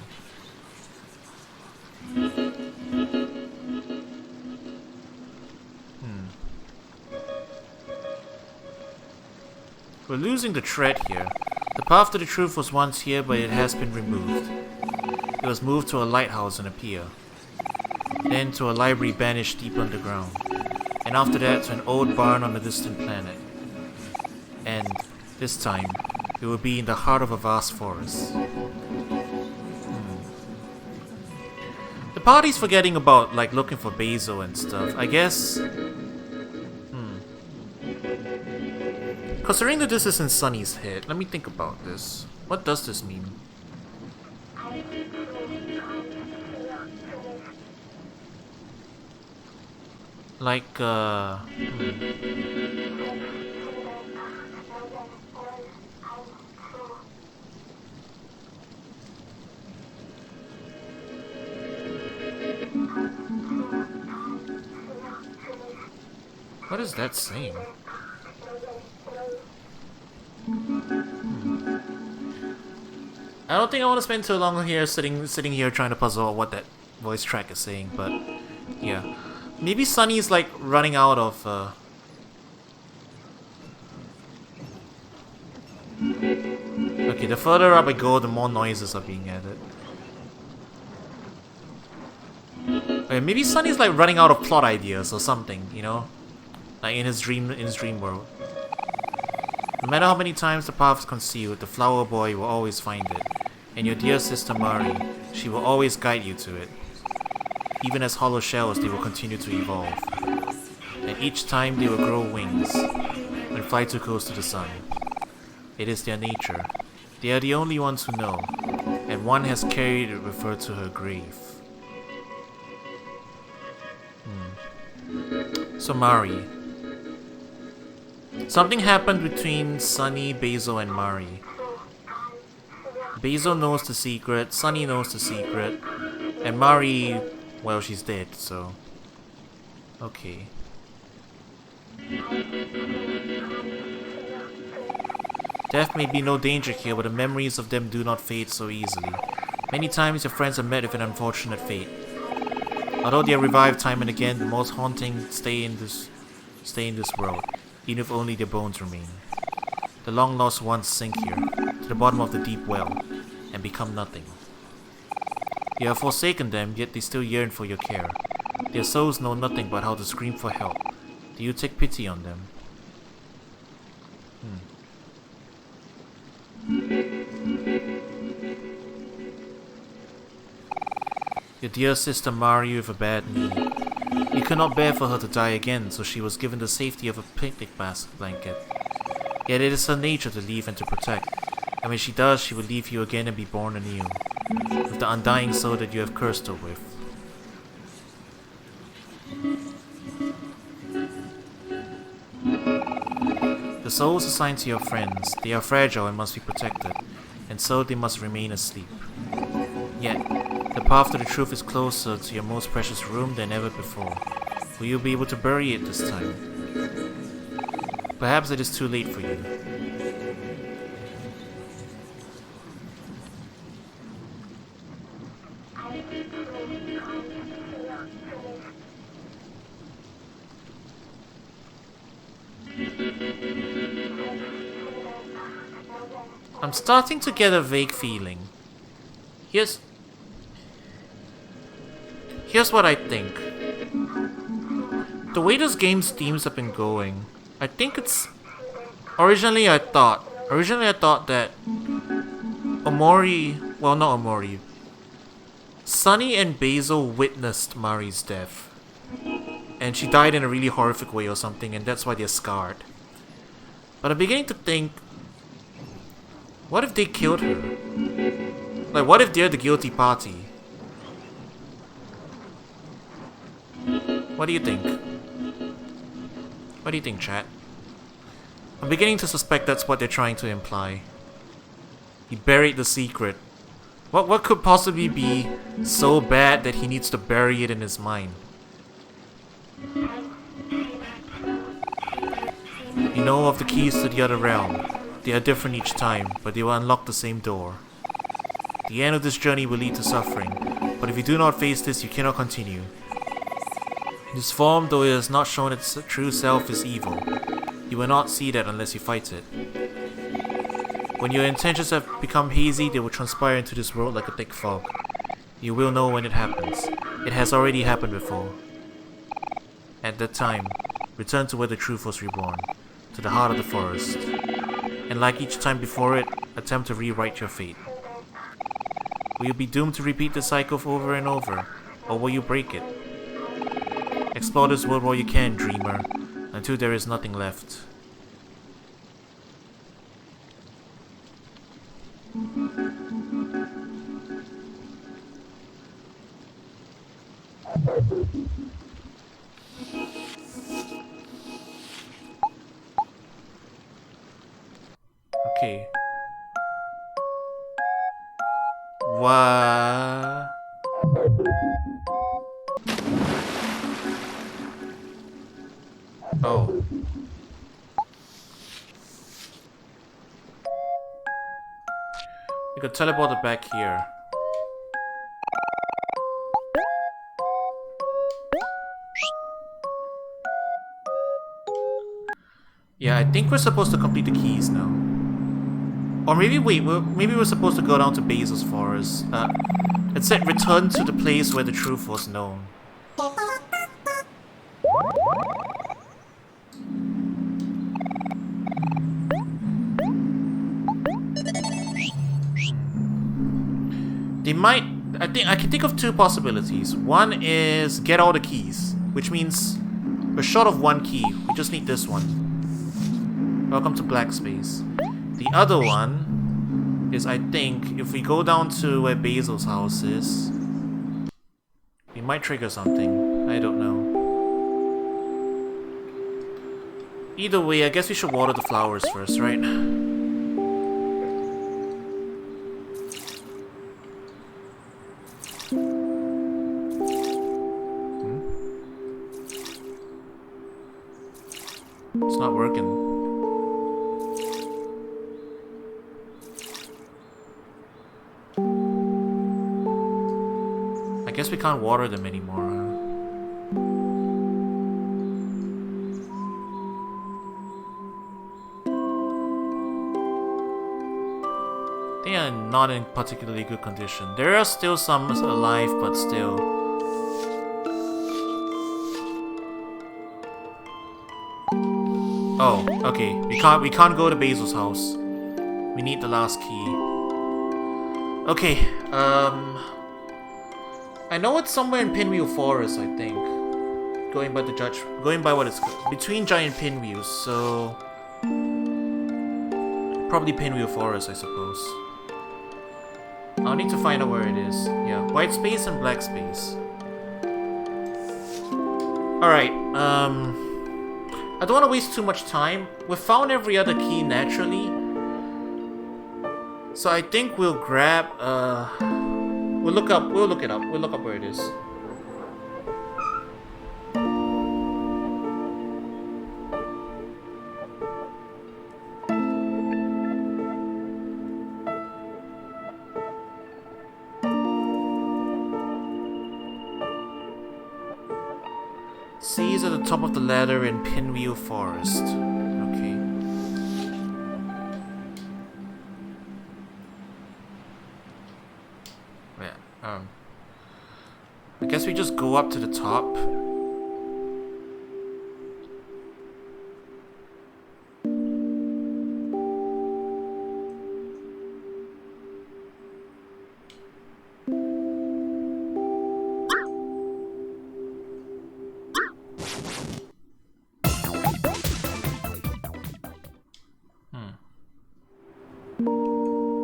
We're losing the thread here. The path to the truth was once here, but it has been removed. It was moved to a lighthouse and a pier. Then to a library banished deep underground. And after that to an old barn on a distant planet. And, this time, it will be in the heart of a vast forest. The party's forgetting about, like, looking for Basil and stuff. I guess... Considering that this is in Sunny's head, let me think about this. What does this mean? Like, what is that saying? I don't think I want to spend too long here sitting here trying to puzzle out what that voice track is saying, but yeah. Maybe Sunny's like running out of Okay, the further up I go, the more noises are being added. Okay, maybe Sunny's like running out of plot ideas or something, you know? Like in his dream world. No matter how many times the path is concealed, the flower boy will always find it. And your dear sister Mari, she will always guide you to it. Even as hollow shells, they will continue to evolve. And each time they will grow wings and fly too close to the sun. It is their nature. They are the only ones who know, and one has carried it with her to her grave. So Mari. Something happened between Sunny, Basil, and Mari. Basil knows the secret, Sunny knows the secret, and Mari, well, she's dead, so... Okay. Death may be no danger here, but the memories of them do not fade so easily. Many times your friends are met with an unfortunate fate. Although they are revived time and again, the most haunting stay in this world, even if only their bones remain. The long-lost ones sink here, to the bottom of the deep well, and become nothing. You have forsaken them, yet they still yearn for your care. Their souls know nothing but how to scream for help. Do you take pity on them? Your dear sister Mari with a bad knee. You could not bear for her to die again, so she was given the safety of a picnic blanket. Yet it is her nature to leave and to protect, and when she does, she will leave you again and be born anew, with the undying soul that you have cursed her with. The souls assigned to your friends, they are fragile and must be protected, and so they must remain asleep. Yet, the path to the truth is closer to your most precious room than ever before. Will you be able to bury it this time? Perhaps it is too late for you. I'm starting to get a vague feeling. Here's what I think. The way this game's themes have been going, I think it's... Originally I thought that Omori... Well, not Omori. Sunny and Basil witnessed Mari's death. And she died in a really horrific way or something, and that's why they're scarred. But I'm beginning to think... What if they killed her? Like, what if they're the guilty party? What do you think? What do you think, chat? I'm beginning to suspect that's what they're trying to imply. He buried the secret. What could possibly be so bad that he needs to bury it in his mind? You know of the keys to the other realm. They are different each time, but they will unlock the same door. The end of this journey will lead to suffering, but if you do not face this, you cannot continue. This form, though it has not shown its true self, is evil. You will not see that unless you fight it. When your intentions have become hazy, they will transpire into this world like a thick fog. You will know when it happens. It has already happened before. At that time, return to where the truth was reborn, to the heart of the forest. And like each time before it, attempt to rewrite your fate. Will you be doomed to repeat the cycle over and over, or will you break it? Explore this world while you can, dreamer, until there is nothing left. Okay. What? Oh. You could teleport it back here. Yeah, I think we're supposed to complete the keys now. Or maybe, wait, maybe we're supposed to go down to Basil's forest. It said return to the place where the truth was known. They might... I can think of two possibilities. One is get all the keys, which means we're short of one key. We just need this one. Welcome to Black Space. The other one is, I think, if we go down to where Basil's house is, we might trigger something. I don't know. Either way, I guess we should water the flowers first, right? It's not working. I guess we can't water them anymore, huh? not in particularly good condition. There are still some alive, but still. Oh, okay. We can't go to Basil's house. We need the last key. Okay, I know it's somewhere in Pinwheel Forest, I think. Going by what it's between giant pinwheels, so probably Pinwheel Forest, I suppose. I'll need to find out where it is. Yeah, white space and black space. Alright, I don't want to waste too much time. We've found every other key naturally. So I think we'll grab, we'll look it up where it is. C is at the top of the ladder in Pinwheel Forest. Okay. Yeah, I guess we just go up to the top.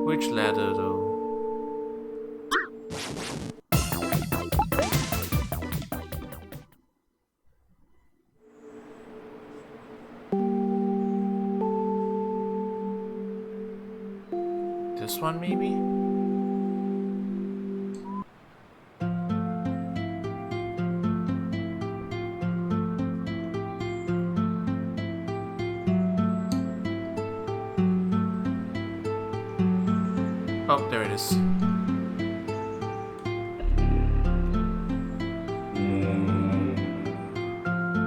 Which ladder though? This one maybe? Oh, there it is.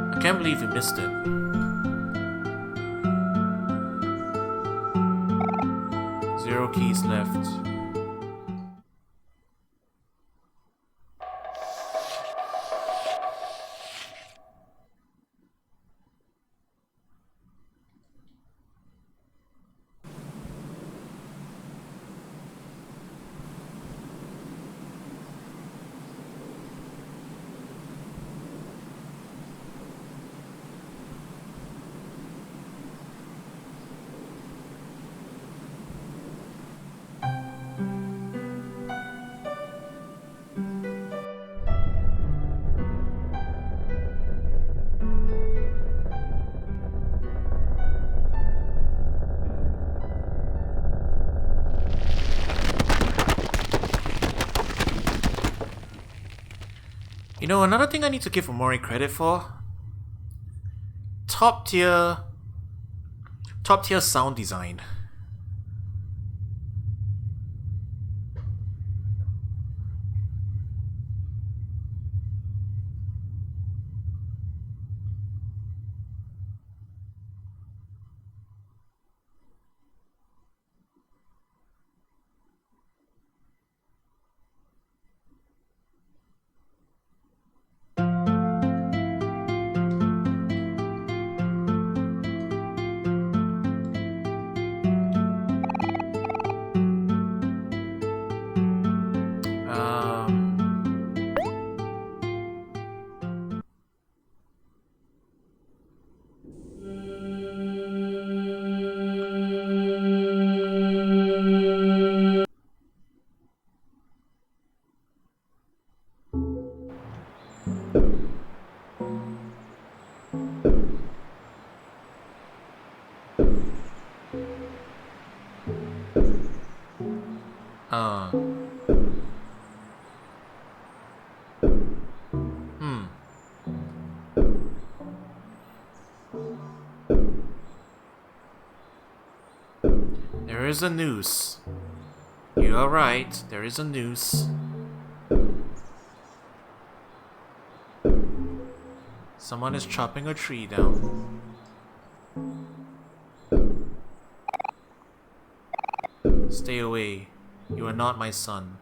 I can't believe we missed it. Zero keys left. You know, another thing I need to give OMORI credit for? Top tier sound design. There is a noose. You are right, there is a noose. Someone is chopping a tree down. Stay away. You are not my son.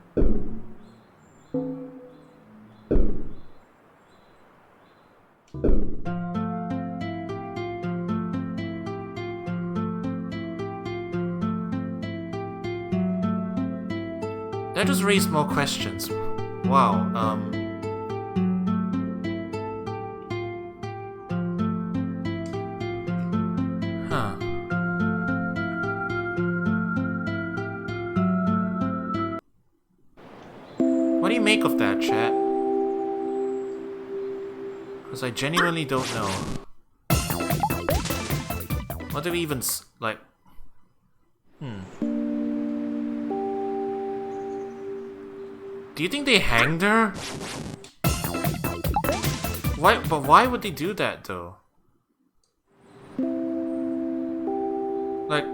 That just raised more questions. Wow, Huh. What do you make of that, chat? Because I genuinely don't know. What do we even like? Do you think they hanged her? Why? But why would they do that though? Like,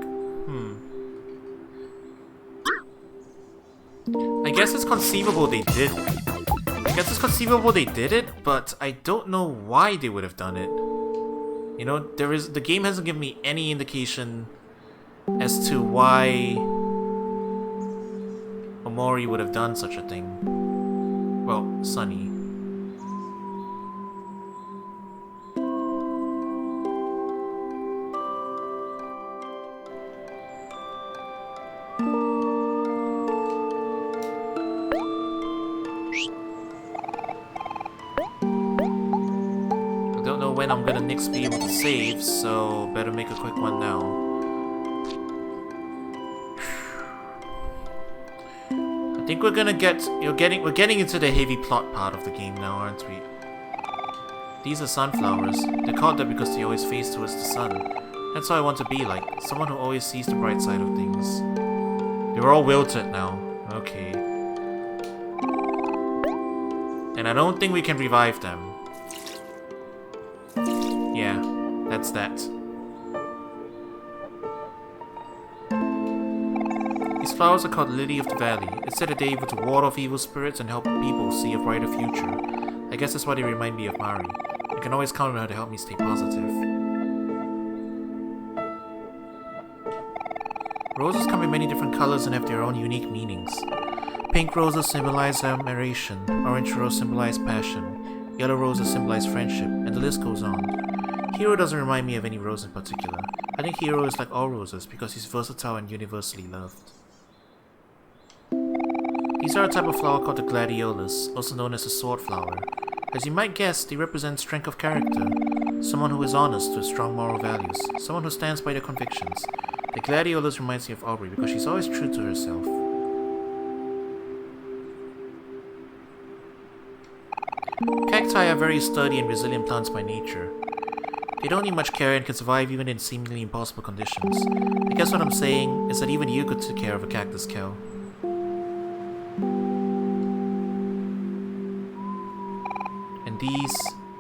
I guess it's conceivable they did. I guess it's conceivable they did it, but I don't know why they would have done it. You know, the game hasn't given me any indication as to why OMORI would have done such a thing. Well, Sunny. I don't know when I'm gonna next be able to save, so better make a quick one now. I think we're gonna we're getting into the heavy plot part of the game now, aren't we? These are sunflowers. They're called that because they always face towards the sun. That's how I want to be like, someone who always sees the bright side of things. They're all wilted now. Okay. And I don't think we can revive them. Yeah, that's that. These flowers are called Lily of the Valley. It's said that they're able to ward off evil spirits and help people see a brighter future. I guess that's why they remind me of Mari. I can always count on her to help me stay positive. Roses come in many different colors and have their own unique meanings. Pink roses symbolize admiration, orange roses symbolize passion, yellow roses symbolize friendship, and the list goes on. Hero doesn't remind me of any rose in particular. I think Hero is like all roses because he's versatile and universally loved. These are a type of flower called the gladiolus, also known as the sword flower. As you might guess, they represent strength of character, someone who is honest with strong moral values, someone who stands by their convictions. The gladiolus reminds me of Aubrey because she's always true to herself. Cacti are very sturdy and resilient plants by nature. They don't need much care and can survive even in seemingly impossible conditions. I guess what I'm saying is that even you could take care of a cactus cow. And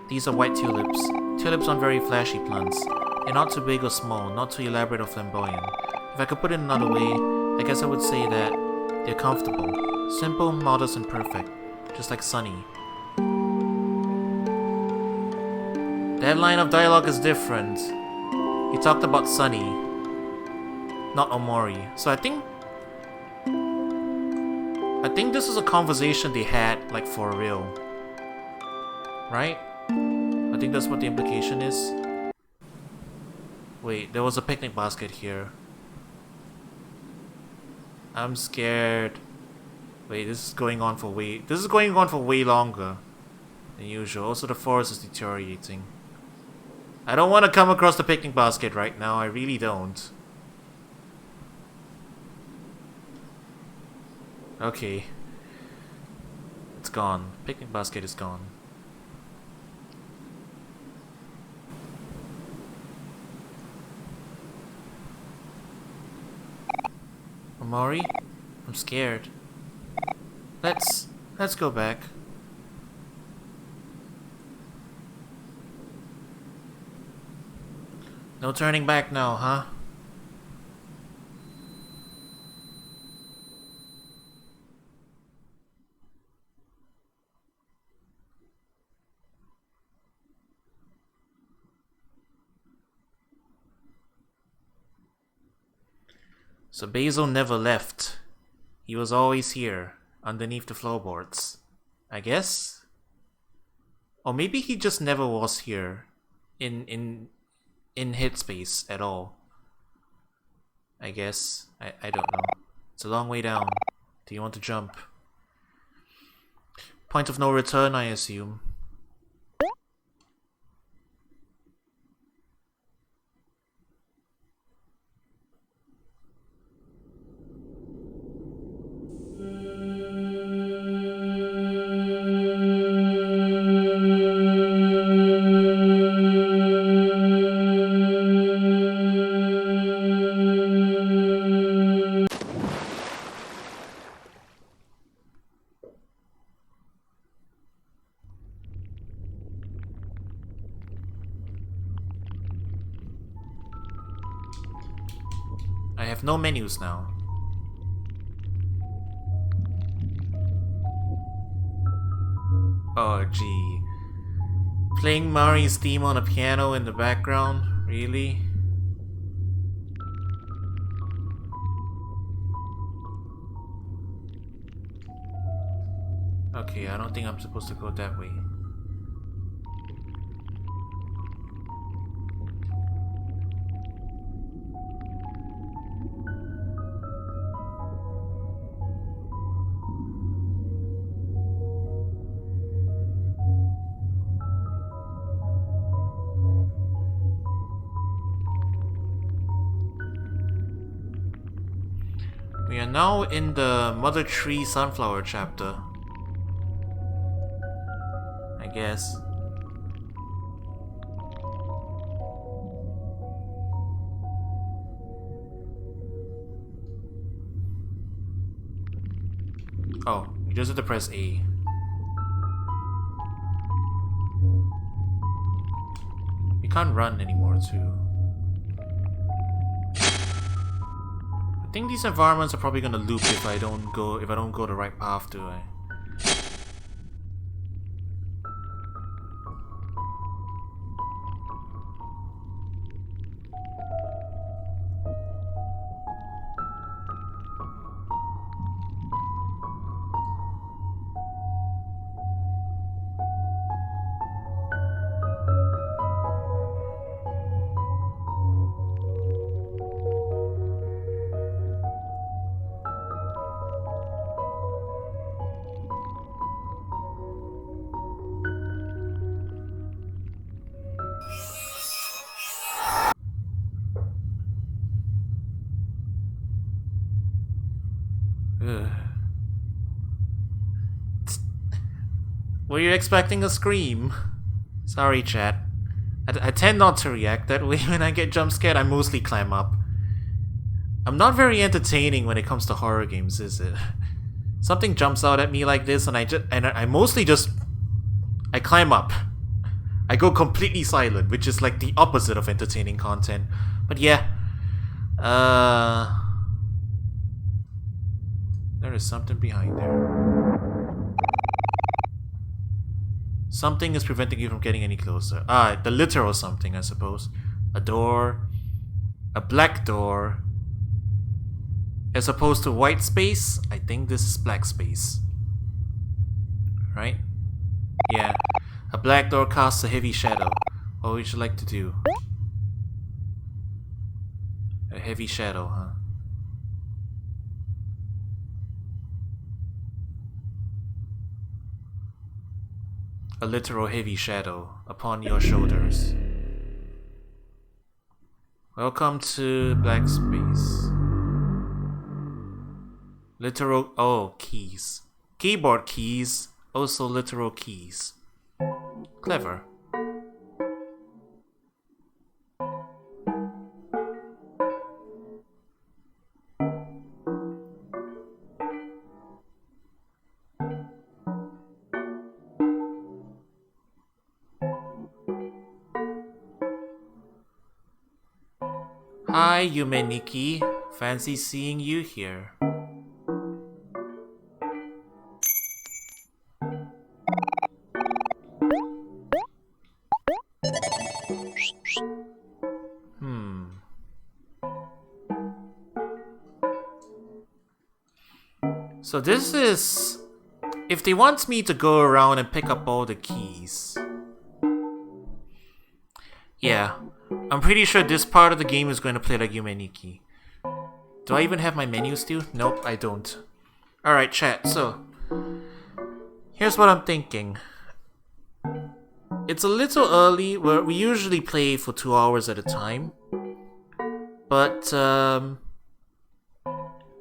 these are white tulips. Tulips aren't very flashy plants. They're not too big or small, not too elaborate or flamboyant. If I could put it another way, I guess I would say that they're comfortable. Simple, modest, and perfect. Just like Sunny. That line of dialogue is different. He talked about Sunny, not OMORI. So I think this is a conversation they had, like, for real. Right? I think that's what the implication is. Wait, there was a picnic basket here. I'm scared. Wait, this is going on for way longer than usual. Also, the forest is deteriorating. I don't want to come across the picnic basket right now. I really don't. Okay. It's gone. Picnic basket is gone. OMORI? I'm scared. Let's go back. No turning back now, huh? So Basil never left. He was always here, underneath the floorboards. I guess? Or maybe he just never was here in headspace at all. I guess. I don't know. It's a long way down. Do you want to jump? Point of no return, I assume. I have no menus now. Oh gee. Playing Mari's theme on a piano in the background? Really? Okay, I don't think I'm supposed to go that way. We are now in the Mother Tree Sunflower chapter. I guess. Oh, you just have to press A. You can't run anymore too. I think these environments are probably gonna loop if I don't go the right path, do I? Ugh. Were you expecting a scream? Sorry, chat. I tend not to react that way when I get jump scared. I mostly climb up. I'm not very entertaining when it comes to horror games, is it? Something jumps out at me like this, and I mostly just I climb up. I go completely silent, which is like the opposite of entertaining content. But yeah, there is something behind there. Something is preventing you from getting any closer. Ah, the literal something, I suppose. A door. A black door. As opposed to white space, I think this is black space. Right? Yeah. A black door casts a heavy shadow. What would you like to do? A heavy shadow, huh? A literal heavy shadow upon your shoulders. Welcome to black space. Literal... oh, keys. Keyboard keys. Also literal keys. Clever. Hi, Yumeniki. Fancy seeing you here. So this is... if they want me to go around and pick up all the keys... yeah, I'm pretty sure this part of the game is going to play like Yumeniki. Do I even have my menu still? Nope, I don't. Alright, chat, so... here's what I'm thinking. It's a little early, we usually play for 2 hours at a time. But,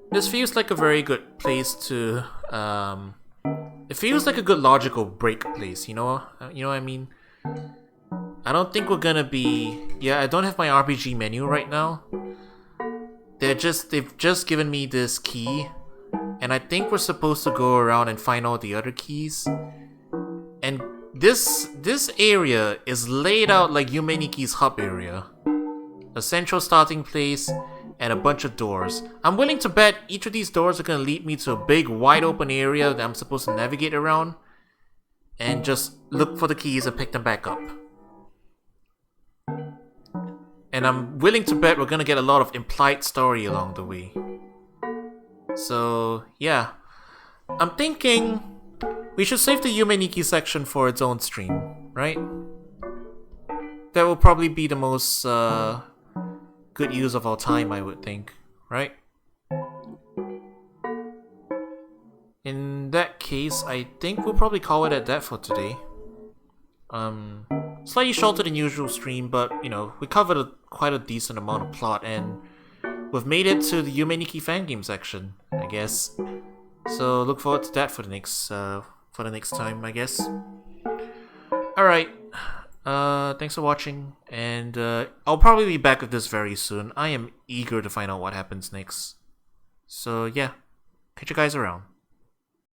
this feels like a very good place to, it feels like a good logical break place, you know what I mean? I don't think we're gonna be... yeah, I don't have my RPG menu right now. They've just given me this key, and I think we're supposed to go around and find all the other keys. And this area is laid out like Yumeniki's hub area. A central starting place and a bunch of doors. I'm willing to bet each of these doors are gonna lead me to a big wide open area that I'm supposed to navigate around and just look for the keys and pick them back up. And I'm willing to bet we're gonna get a lot of implied story along the way. So, yeah. I'm thinking we should save the Yumeniki section for its own stream, right? That will probably be the most good use of our time, I would think, right? In that case, I think we'll probably call it at that for today. Slightly shorter than usual stream, but, you know, we covered quite a decent amount of plot, and we've made it to the Yumeniki fan game section, I guess. So look forward to that for the next time, I guess. Alright, thanks for watching, and I'll probably be back with this very soon. I am eager to find out what happens next. So yeah, catch you guys around.